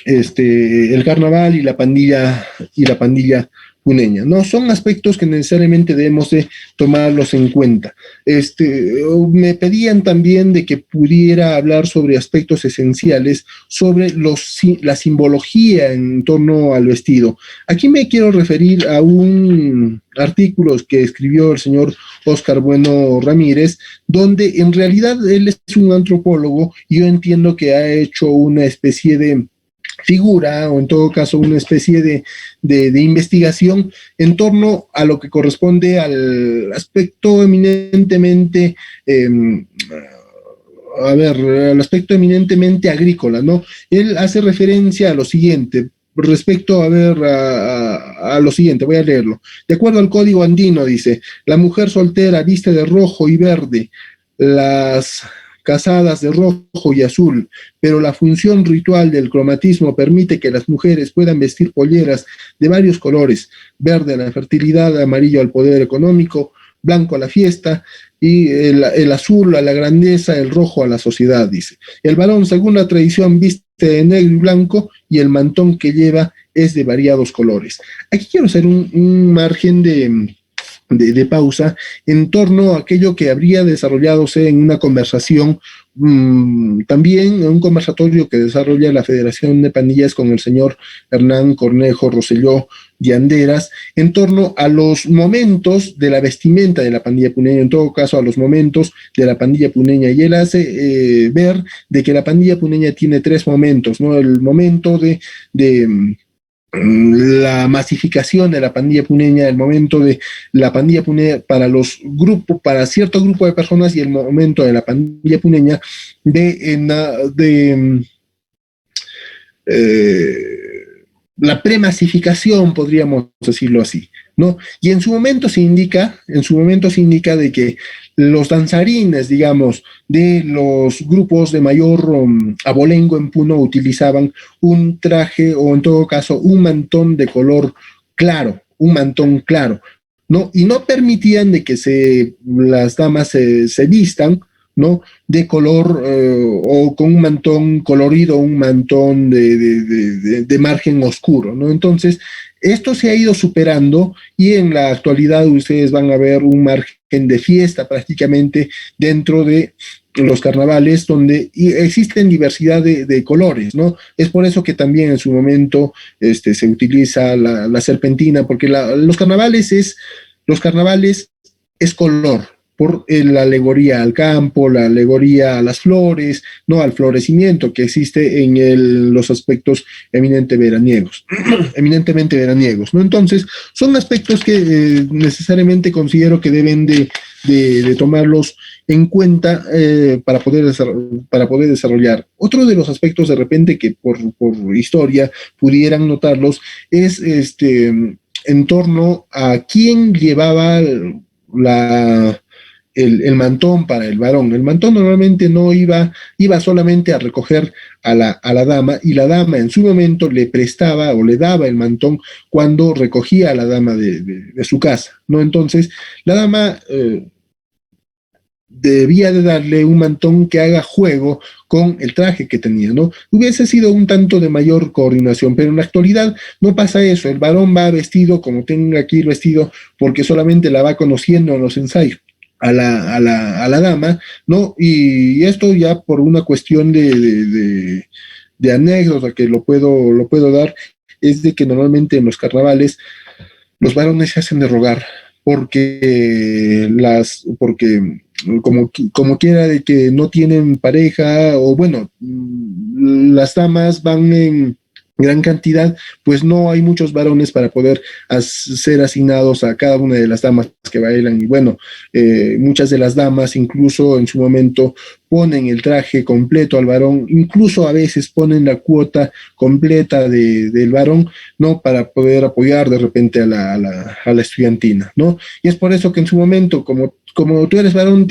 El Carnaval y la pandilla puneña. No son aspectos que necesariamente debemos de tomarlos en cuenta. Me pedían también de que pudiera hablar sobre aspectos esenciales, sobre la simbología en torno al vestido. Aquí me quiero referir a un artículo que escribió el señor Óscar Bueno Ramírez, donde en realidad él es un antropólogo, y yo entiendo que ha hecho una especie de figura, o en todo caso una especie de investigación en torno a lo que corresponde al aspecto eminentemente al aspecto eminentemente agrícola, ¿no? Él hace referencia a lo siguiente, respecto a lo siguiente, voy a leerlo. De acuerdo al código andino, dice: la mujer soltera viste de rojo y verde, las casadas de rojo y azul, pero la función ritual del cromatismo permite que las mujeres puedan vestir polleras de varios colores: verde a la fertilidad, amarillo al poder económico, blanco a la fiesta, y el azul a la grandeza, el rojo a la sociedad, dice. El varón, según la tradición, viste de negro y blanco, y el mantón que lleva es de variados colores. Aquí quiero hacer un margen de pausa en torno a aquello que habría desarrolladose en una conversación, también en un conversatorio que desarrolla la Federación de Pandillas con el señor Hernán Cornejo Rosselló de Anderas, en torno a los momentos de la vestimenta de la pandilla puneña, en todo caso a los momentos de la pandilla puneña, y él hace ver de que la pandilla puneña tiene tres momentos, ¿no? El momento de la masificación de la pandilla puneña, el momento de la pandilla puneña para los grupos, para cierto grupo de personas, y el momento de la pandilla puneña de la premasificación, podríamos decirlo así, ¿no? Y en su momento se indica de que los danzarines, digamos, de los grupos de mayor abolengo en Puno utilizaban un traje, o en todo caso un mantón de color claro, un mantón claro, ¿no? Y no permitían de que las damas se vistan, ¿no? De color o con un mantón colorido, un mantón de margen oscuro, ¿no? Entonces, esto se ha ido superando, y en la actualidad ustedes van a ver un margen de fiesta prácticamente dentro de los carnavales, donde existen diversidad de colores, ¿no? Es por eso que también en su momento se utiliza la serpentina, porque los carnavales es color, por la alegoría al campo, la alegoría a las flores, no al florecimiento que existe en los aspectos eminentemente veraniegos, ¿no? Entonces, son aspectos que necesariamente considero que deben de tomarlos en cuenta para poder desarrollar. Otro de los aspectos de repente que por historia pudieran notarlos es en torno a quién llevaba el mantón para el varón. El mantón normalmente no iba solamente a recoger a la dama, y la dama en su momento le prestaba o le daba el mantón cuando recogía a la dama de su casa, ¿no? Entonces, la dama debía de darle un mantón que haga juego con el traje que tenía, ¿no? Hubiese sido un tanto de mayor coordinación, pero en la actualidad no pasa eso. El varón va vestido como tenga que ir vestido, porque solamente la va conociendo en los ensayos a la dama, ¿no? Y esto ya por una cuestión de anécdota que lo puedo dar, es de que normalmente en los carnavales los varones se hacen de rogar, porque como quiera de que no tienen pareja, o bueno, las damas van en gran cantidad, pues no hay muchos varones para poder ser asignados a cada una de las damas que bailan. Y bueno, muchas de las damas incluso en su momento ponen el traje completo al varón, incluso a veces ponen la cuota completa del varón, ¿no? Para poder apoyar de repente a la estudiantina, ¿no? Y es por eso que en su momento, como tú eres varón,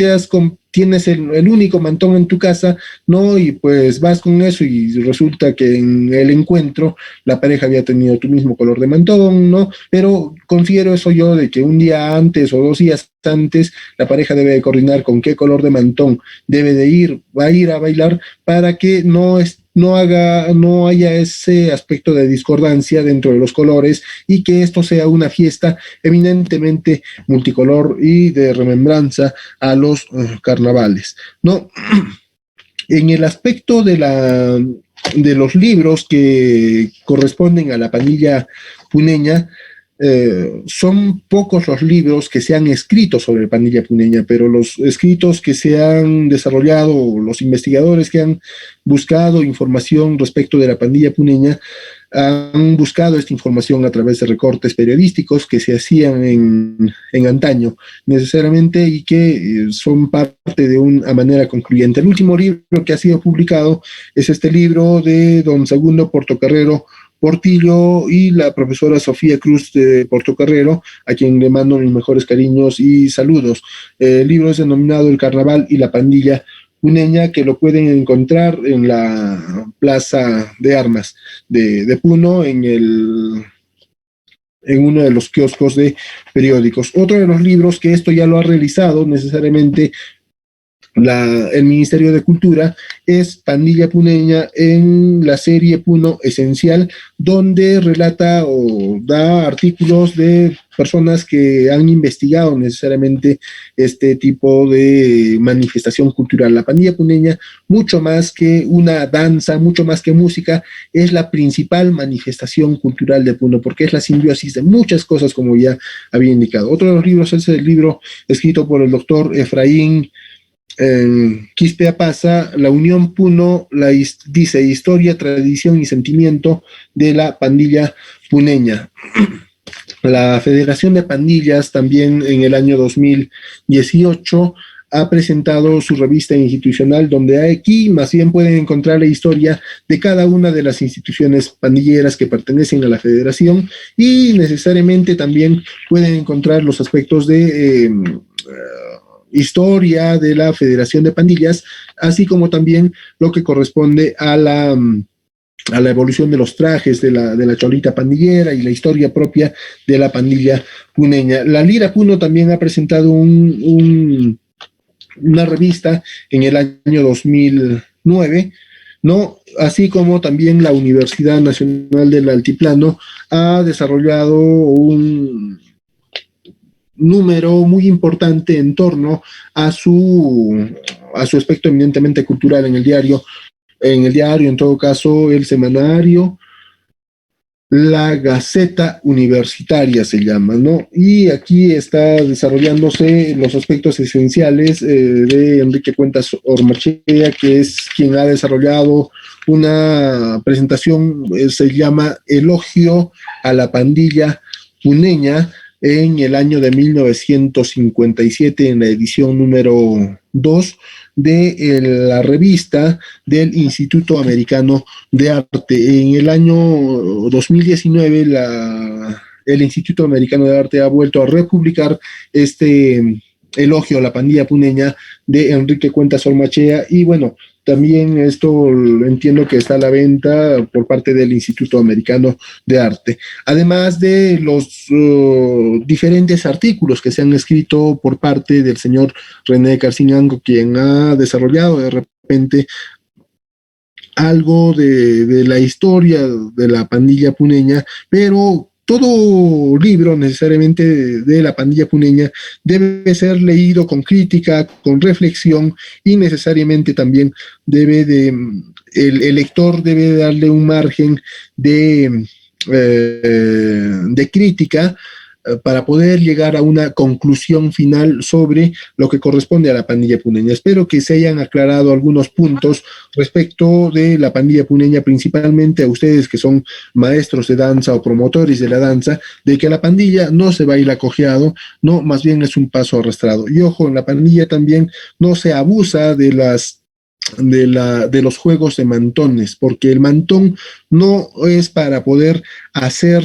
tienes el único mantón en tu casa, ¿no? Y pues vas con eso, y resulta que en el encuentro la pareja había tenido tu mismo color de mantón, ¿no? Pero considero eso yo, de que un día antes o 2 días antes la pareja debe de coordinar con qué color de mantón va a ir a bailar, para que no haya ese aspecto de discordancia dentro de los colores, y que esto sea una fiesta eminentemente multicolor y de remembranza a los carnavales, ¿no? En el aspecto de los libros que corresponden a la pandilla puneña, son pocos los libros que se han escrito sobre pandilla puneña, pero los escritos que se han desarrollado, los investigadores que han buscado información respecto de la pandilla puneña, han buscado esta información a través de recortes periodísticos que se hacían en antaño, necesariamente, y que son parte de una manera concluyente. El último libro que ha sido publicado es este libro de don Segundo Portocarrero Portillo y la profesora Sofía Cruz de Portocarrero, a quien le mando mis mejores cariños y saludos. El libro es denominado El Carnaval y la Pandilla Puneña, que lo pueden encontrar en la Plaza de Armas de Puno, en uno de los kioscos de periódicos. Otro de los libros que esto ya lo ha realizado necesariamente el Ministerio de Cultura es Pandilla Puneña en la serie Puno Esencial, donde relata o da artículos de personas que han investigado necesariamente este tipo de manifestación cultural. La pandilla puneña, mucho más que una danza, mucho más que música, es la principal manifestación cultural de Puno, porque es la simbiosis de muchas cosas, como ya había indicado. Otro de los libros es el libro escrito por el doctor Efraín Quispe Pasa, la Unión Puno, dice historia, tradición y sentimiento de la pandilla puneña. La Federación de Pandillas también en el año 2018 ha presentado su revista institucional, donde aquí más bien pueden encontrar la historia de cada una de las instituciones pandilleras que pertenecen a la federación, y necesariamente también pueden encontrar los aspectos de historia de la Federación de Pandillas, así como también lo que corresponde a la evolución de los trajes de la cholita pandillera y la historia propia de la pandilla puneña. La Lira Puno también ha presentado una revista en el año 2009, ¿no? Así como también la Universidad Nacional del Altiplano ha desarrollado un número muy importante en torno a su aspecto eminentemente cultural en todo caso, el semanario, la Gaceta Universitaria se llama, ¿no? Y aquí está desarrollándose los aspectos esenciales de Enrique Cuentas Ormachea, que es quien ha desarrollado una presentación, se llama Elogio a la pandilla puneña, en el año de 1957, en la edición número 2 de la revista del Instituto Americano de Arte. En el año 2019, el Instituto Americano de Arte ha vuelto a republicar este elogio a la pandilla puneña de Enrique Cuentas Ormachea, y bueno, también esto entiendo que está a la venta por parte del Instituto Americano de Arte. Además de los diferentes artículos que se han escrito por parte del señor René Carcinango, quien ha desarrollado de repente algo de la historia de la pandilla puneña, pero todo libro necesariamente de la pandilla puneña debe ser leído con crítica, con reflexión, y necesariamente también el lector debe darle un margen de crítica para poder llegar a una conclusión final sobre lo que corresponde a la pandilla puneña. Espero que se hayan aclarado algunos puntos respecto de la pandilla puneña, principalmente a ustedes que son maestros de danza o promotores de la danza, de que la pandilla no se baila cojeado, no, más bien es un paso arrastrado. Y ojo, en la pandilla también no se abusa de los juegos de mantones, porque el mantón no es para poder hacer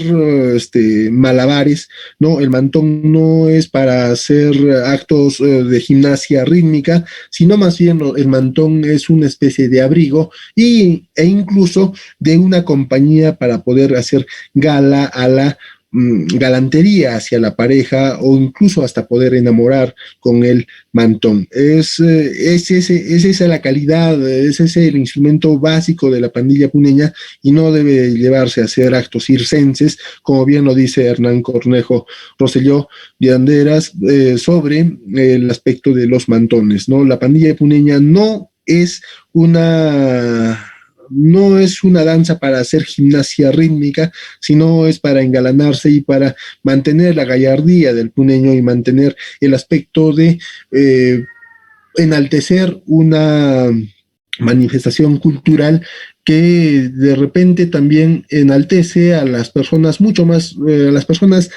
malabares, no, el mantón no es para hacer actos de gimnasia rítmica, sino más bien el mantón es una especie de abrigo e incluso de una compañía para poder hacer gala a la galantería hacia la pareja, o incluso hasta poder enamorar con el mantón. Es esa la calidad, es ese el instrumento básico de la pandilla puneña, y no debe llevarse a hacer actos circenses, como bien lo dice Hernán Cornejo Rosselló de Anderas, sobre el aspecto de los mantones, ¿no? La pandilla puneña no es una danza para hacer gimnasia rítmica, sino es para engalanarse y para mantener la gallardía del puneño y mantener el aspecto de eh, enaltecer una manifestación cultural que de repente también enaltece a las personas mucho más, a las personas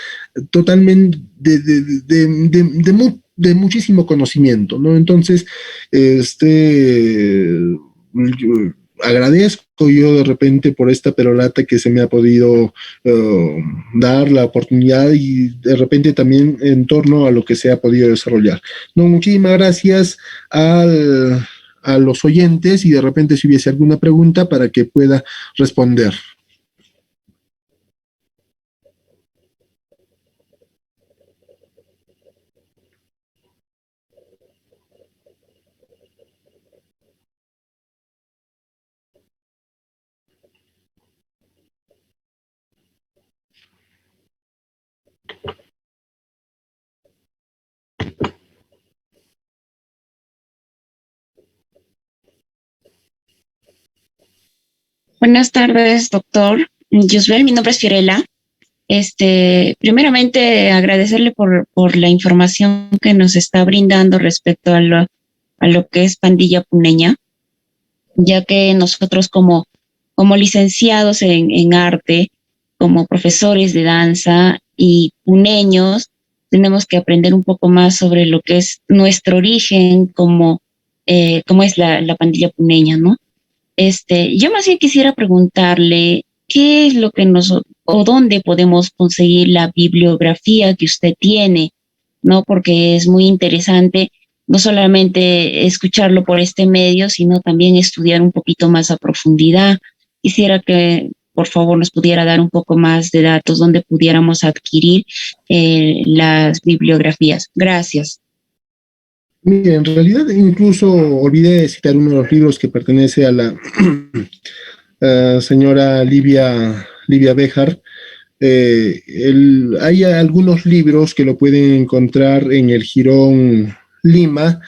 totalmente de muchísimo conocimiento, ¿no? Entonces, yo agradezco yo de repente por esta perolata que se me ha podido dar la oportunidad, y de repente también en torno a lo que se ha podido desarrollar. No, muchísimas gracias a los oyentes, y de repente si hubiese alguna pregunta para que pueda responder. Buenas tardes, doctor Yusbel. Mi nombre es Fiorella. Primeramente, agradecerle por la información que nos está brindando respecto a lo que es pandilla puneña, ya que nosotros como licenciados en arte, como profesores de danza y puneños, tenemos que aprender un poco más sobre lo que es nuestro origen, como es la pandilla puneña, ¿no? Yo más bien quisiera preguntarle qué es lo que o dónde podemos conseguir la bibliografía que usted tiene, ¿no? Porque es muy interesante no solamente escucharlo por este medio, sino también estudiar un poquito más a profundidad. Quisiera que, por favor, nos pudiera dar un poco más de datos donde pudiéramos adquirir las bibliografías. Gracias. Mire, en realidad incluso olvidé de citar uno de los libros que pertenece a la señora Livia Béjar. Hay algunos libros que lo pueden encontrar en el Jirón Lima,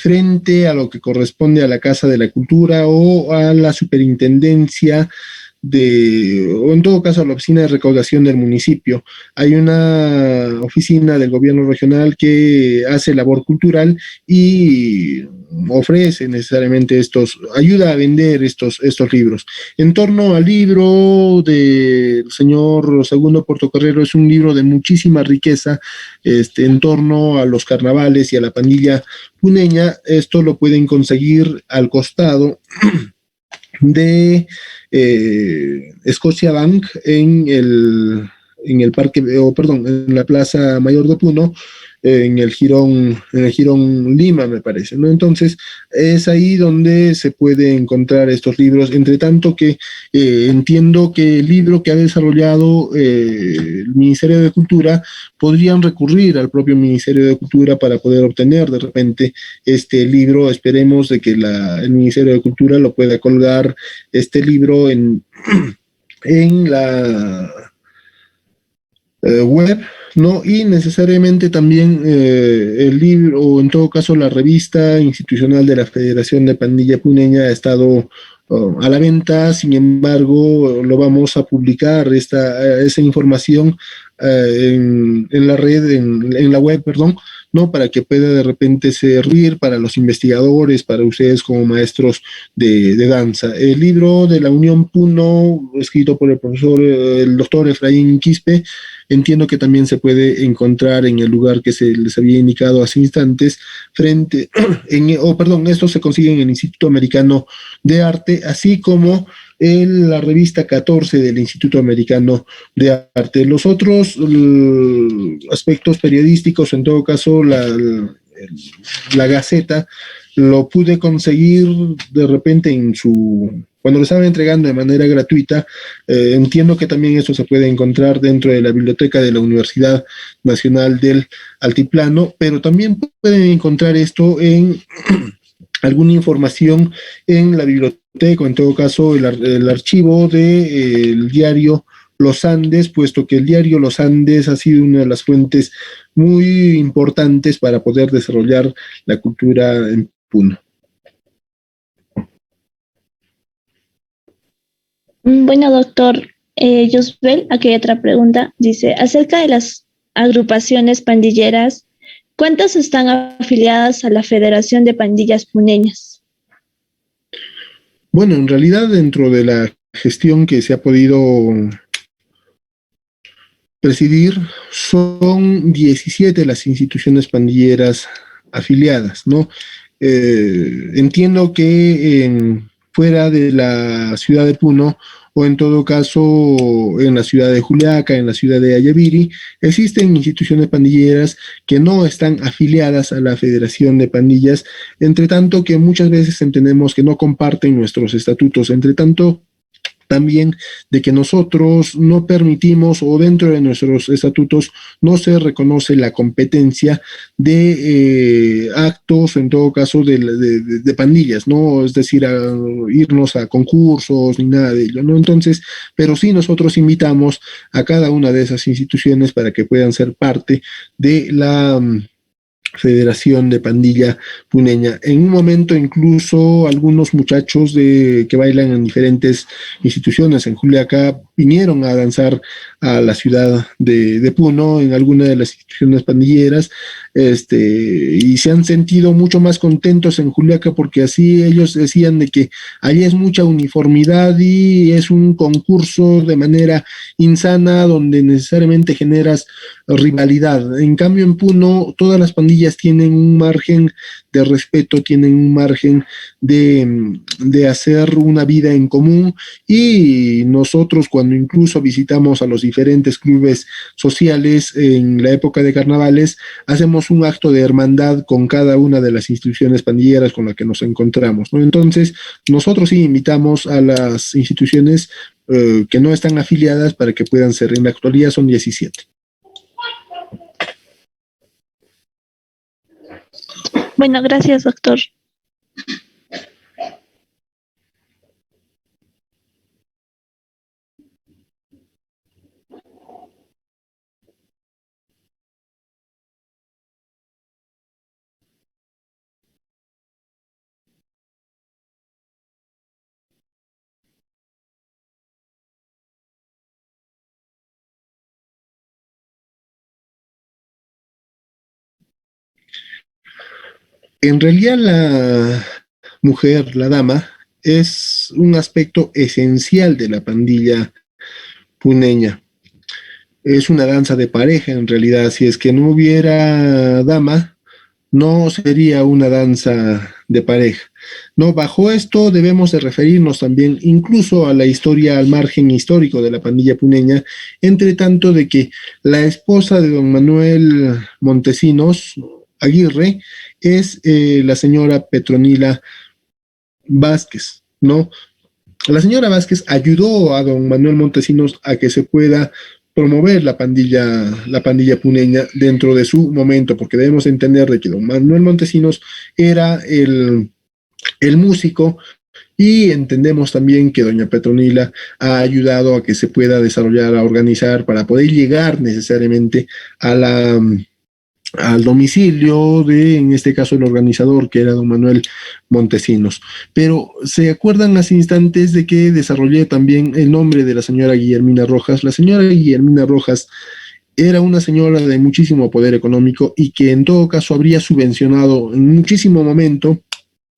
frente a lo que corresponde a la Casa de la Cultura o a la Superintendencia o en todo caso a la oficina de recaudación del municipio. Hay una oficina del gobierno regional que hace labor cultural y ofrece necesariamente ayuda a vender estos libros. En torno al libro del señor Segundo Portocarrero, es un libro de muchísima riqueza, en torno a los carnavales y a la pandilla puneña. Esto lo pueden conseguir al costado de Scotia Bank en el parque, perdón, en la Plaza Mayor de Puno, en el Jirón Lima, me parece, ¿no? Entonces, es ahí donde se puede encontrar estos libros, entre tanto que entiendo que el libro que ha desarrollado el Ministerio de Cultura, podrían recurrir al propio Ministerio de Cultura para poder obtener de repente este libro. Esperemos de que el Ministerio de Cultura lo pueda colgar este libro en la web, ¿no? Y necesariamente también el libro, o en todo caso la revista institucional de la Federación de Pandilla Puneña ha estado a la venta. Sin embargo, lo vamos a publicar esa información en la red, en la web, perdón, ¿no? Para que pueda de repente servir para los investigadores, para ustedes como maestros de danza. El libro de la Unión Puno, escrito por el doctor Efraín Quispe, entiendo que también se puede encontrar en el lugar que se les había indicado hace instantes, estos se consiguen en el Instituto Americano de Arte, así como en la revista 14 del Instituto Americano de Arte. Los otros aspectos periodísticos, en todo caso, la Gaceta, lo pude conseguir de repente cuando lo estaba entregando de manera gratuita. Entiendo que también eso se puede encontrar dentro de la biblioteca de la Universidad Nacional del Altiplano, pero también pueden encontrar esto en alguna información en la biblioteca, o en todo caso el archivo del diario Los Andes, puesto que el diario Los Andes ha sido una de las fuentes muy importantes para poder desarrollar la cultura en Puno. Bueno, doctor Yusbel, aquí hay otra pregunta. Dice, acerca de las agrupaciones pandilleras, ¿cuántas están afiliadas a la Federación de Pandillas Puneñas? Bueno, en realidad dentro de la gestión que se ha podido presidir, son 17 las instituciones pandilleras afiliadas, ¿no? Entiendo que fuera de la ciudad de Puno, o en todo caso en la ciudad de Juliaca, en la ciudad de Ayaviri, existen instituciones pandilleras que no están afiliadas a la Federación de Pandillas, entre tanto que muchas veces entendemos que no comparten nuestros estatutos, entre tanto también de que nosotros no permitimos, o dentro de nuestros estatutos no se reconoce la competencia de actos, en todo caso de pandillas, ¿no? Es decir, irnos a concursos ni nada de ello, ¿no? Entonces, pero sí nosotros invitamos a cada una de esas instituciones para que puedan ser parte de la Federación de Pandilla Puneña. En un momento incluso algunos muchachos que bailan en diferentes instituciones en Juliaca vinieron a danzar a la ciudad de Puno en alguna de las instituciones pandilleras, y se han sentido mucho más contentos en Juliaca porque así ellos decían de que allí es mucha uniformidad y es un concurso de manera insana donde necesariamente generas rivalidad. En cambio en Puno todas las pandillas tienen un margen de respeto, tienen un margen de hacer una vida en común, y nosotros cuando incluso visitamos a los diferentes clubes sociales en la época de carnavales, hacemos un acto de hermandad con cada una de las instituciones pandilleras con las que nos encontramos, ¿no? Entonces, nosotros sí invitamos a las instituciones que no están afiliadas para que puedan ser. En la actualidad son 17. Bueno, gracias, doctor. En realidad la mujer, la dama, es un aspecto esencial de la pandilla puneña. Es una danza de pareja en realidad. Si es que no hubiera dama, no sería una danza de pareja. No, bajo esto debemos de referirnos también incluso a la historia, al margen histórico de la pandilla puneña, entre tanto de que la esposa de don Manuel Montesinos Aguirre es la señora Petronila Vázquez, ¿no? La señora Vázquez ayudó a don Manuel Montesinos a que se pueda promover la pandilla puneña dentro de su momento, porque debemos entender de que don Manuel Montesinos era el músico, y entendemos también que doña Petronila ha ayudado a que se pueda desarrollar, a organizar, para poder llegar necesariamente a al domicilio de, en este caso, el organizador, que era don Manuel Montesinos. Pero ¿se acuerdan hace instantes de que desarrollé también el nombre de la señora Guillermina Rojas? La señora Guillermina Rojas era una señora de muchísimo poder económico y que en todo caso habría subvencionado en muchísimo momento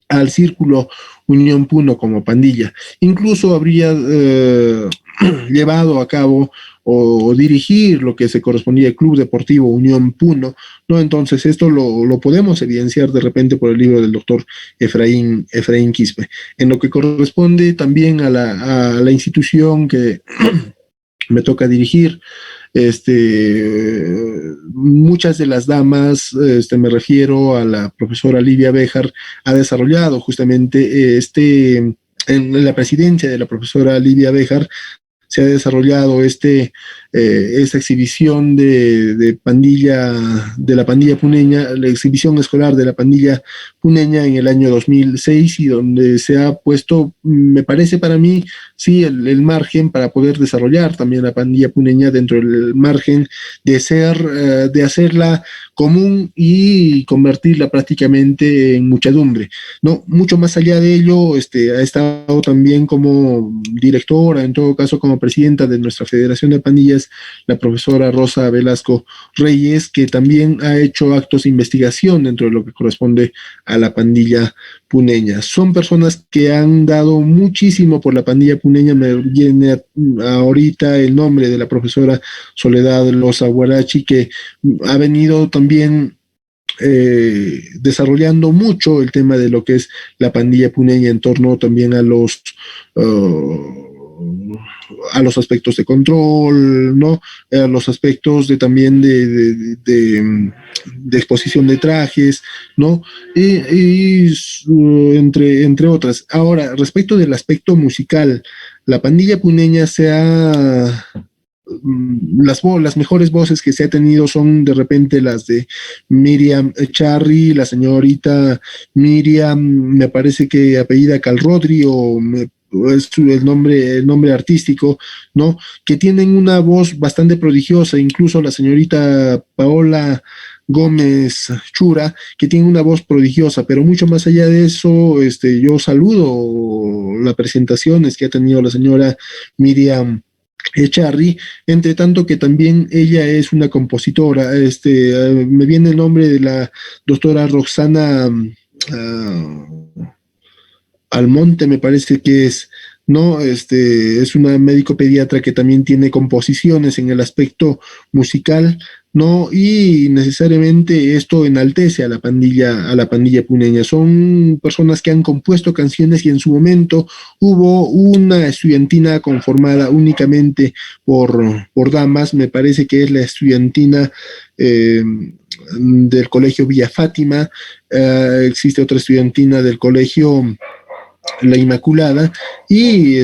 al Círculo Unión Puno como pandilla. Incluso habría llevado a cabo o dirigir lo que se correspondía al Club Deportivo Unión Puno, ¿no? Entonces esto lo podemos evidenciar de repente por el libro del doctor Efraín Quispe. En lo que corresponde también a la institución que me toca dirigir, muchas de las damas, me refiero a la profesora Livia Béjar, ha desarrollado justamente en la presidencia de la profesora Livia Béjar se ha desarrollado esta exhibición de la pandilla puneña, la exhibición escolar de la pandilla puneña en el año 2006, y donde se ha puesto, me parece para mí, sí, el margen para poder desarrollar también la pandilla puneña dentro del margen de hacerla común y convertirla prácticamente en muchedumbre, ¿no? Mucho más allá de ello, ha estado también como directora, en todo caso como presidenta de nuestra Federación de Pandillas, la profesora Rosa Velasco Reyes, que también ha hecho actos de investigación dentro de lo que corresponde a la pandilla puneña. Son personas que han dado muchísimo por la pandilla puneña. Me viene ahorita el nombre de la profesora Soledad Loza Guarachi, que ha venido también desarrollando mucho el tema de lo que es la pandilla puneña en torno también a los aspectos de control, ¿no? A los aspectos también de exposición de trajes, ¿no? Entre otras. Ahora, respecto del aspecto musical, la pandilla puneña las mejores voces que se ha tenido son de repente las de Miriam Charry, la señorita Miriam, me parece que apellida Calrodri, es el nombre artístico, ¿no? Que tienen una voz bastante prodigiosa. Incluso la señorita Paola Gómez Chura, que tiene una voz prodigiosa, pero mucho más allá de eso, yo saludo las presentaciones que ha tenido la señora Miriam Echarri, entre tanto que también ella es una compositora. Me viene el nombre de la doctora Roxana Almonte, me parece que es, ¿no? Es una médico pediatra que también tiene composiciones en el aspecto musical, ¿no? Y necesariamente esto enaltece a la pandilla puneña. Son personas que han compuesto canciones y en su momento hubo una estudiantina conformada únicamente por damas, me parece que es la estudiantina del colegio Villa Fátima, existe otra estudiantina del colegio La Inmaculada, y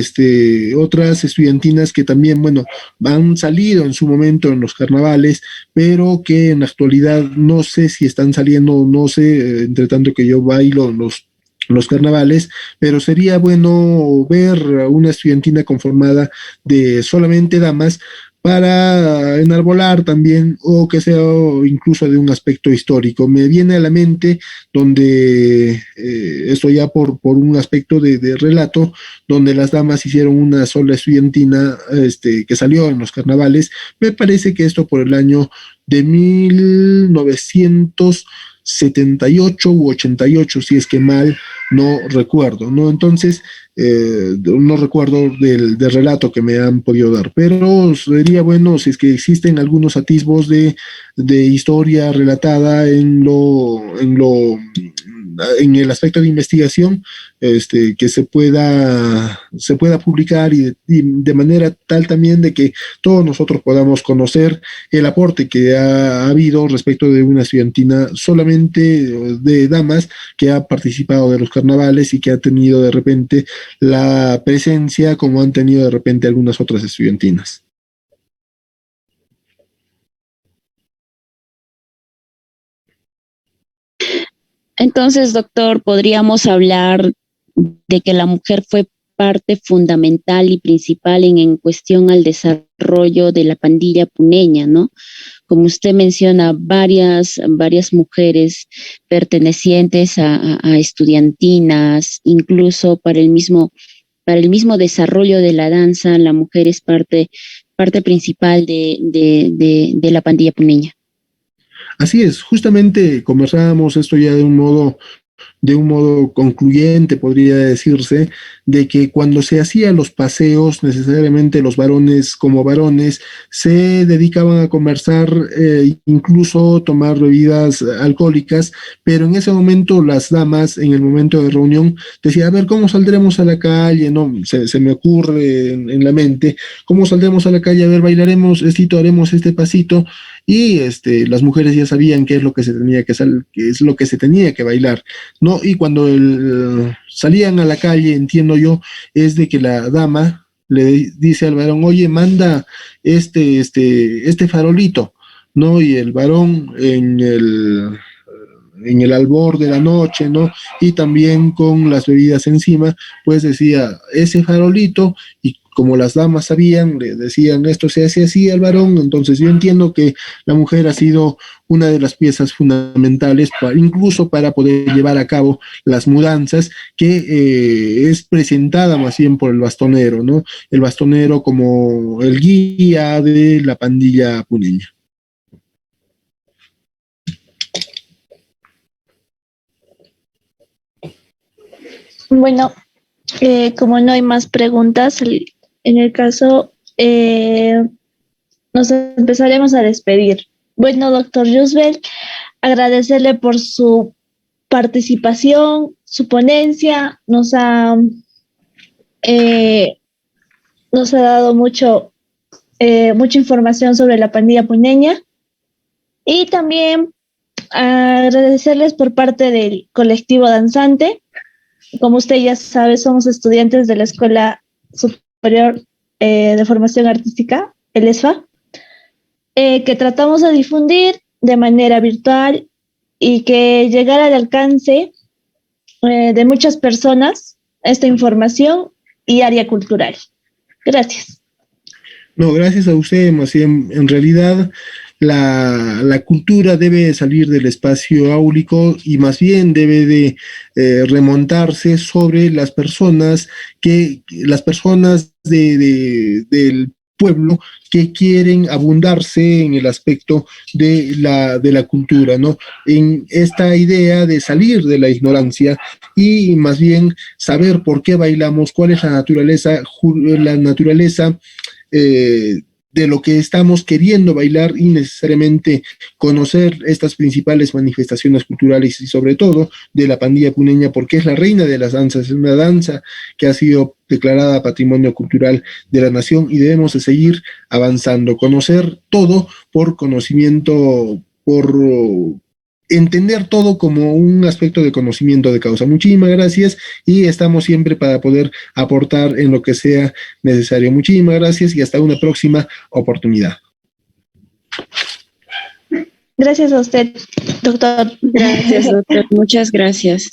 otras estudiantinas que también, bueno, han salido en su momento en los carnavales, pero que en la actualidad no sé si están saliendo, no sé, entre tanto que yo bailo los carnavales, pero sería bueno ver una estudiantina conformada de solamente damas para enarbolar también, o que sea incluso de un aspecto histórico. Me viene a la mente donde, esto ya por un aspecto de relato, donde las damas hicieron una sola estudiantina que salió en los carnavales. Me parece que esto por el año de 1978 u 88, si es que mal no recuerdo, ¿no? Entonces, no recuerdo del relato que me han podido dar, pero sería bueno si es que existen algunos atisbos de historia relatada en el aspecto de investigación, que se pueda publicar y de manera tal también de que todos nosotros podamos conocer el aporte que ha habido respecto de una estudiantina solamente de damas que ha participado de los carnavales y que ha tenido de repente la presencia como han tenido de repente algunas otras estudiantinas. Entonces, doctor, podríamos hablar de que la mujer fue parte fundamental y principal en cuestión al desarrollo de la pandilla puneña, ¿no? Como usted menciona, varias mujeres pertenecientes a estudiantinas, incluso para el mismo desarrollo de la danza, la mujer es parte principal de la pandilla puneña. Así es, justamente conversábamos esto ya de un modo concluyente, podría decirse, de que cuando se hacían los paseos, necesariamente los varones como varones se dedicaban a conversar, incluso tomar bebidas alcohólicas, pero en ese momento las damas, en el momento de reunión, decían, a ver, ¿cómo saldremos a la calle? No, se me ocurre en la mente, ¿cómo saldremos a la calle? A ver, bailaremos, haremos este pasito, y las mujeres ya sabían qué es lo que se tenía qué es lo que se tenía que bailar, ¿no? Y cuando salían a la calle, entiendo yo, es de que la dama le dice al varón, oye, manda este farolito, ¿no? Y el varón en el albor de la noche, ¿no? Y también con las bebidas encima, pues decía ese farolito, y como las damas sabían, le decían esto se hace así al varón. Entonces yo entiendo que la mujer ha sido una de las piezas fundamentales incluso para poder llevar a cabo las mudanzas, que es presentada más bien por el bastonero, ¿no? El bastonero como el guía de la pandilla puneña. Bueno, como no hay más preguntas, en el caso nos empezaremos a despedir. Bueno, doctor Roosevelt, agradecerle por su participación, su ponencia, nos ha dado mucha información sobre la pandilla puneña, y también agradecerles por parte del colectivo danzante. Como usted ya sabe, somos estudiantes de la Escuela Superior de Formación Artística, el ESFA, que tratamos de difundir de manera virtual y que llegara al alcance de muchas personas esta información y área cultural. Gracias. No, gracias a usted, más bien, en realidad la cultura debe salir del espacio áulico y más bien debe de remontarse sobre las personas del pueblo que quieren abundarse en el aspecto de la cultura, ¿no? En esta idea de salir de la ignorancia y más bien saber por qué bailamos, cuál es la naturaleza de lo que estamos queriendo bailar y necesariamente conocer estas principales manifestaciones culturales y sobre todo de la pandilla puneña, porque es la reina de las danzas, es una danza que ha sido declarada Patrimonio Cultural de la Nación y debemos de seguir avanzando, conocer todo por conocimiento, por entender todo como un aspecto de conocimiento de causa. Muchísimas gracias y estamos siempre para poder aportar en lo que sea necesario. Muchísimas gracias y hasta una próxima oportunidad. Gracias a usted, doctor. Gracias, doctor. Muchas gracias.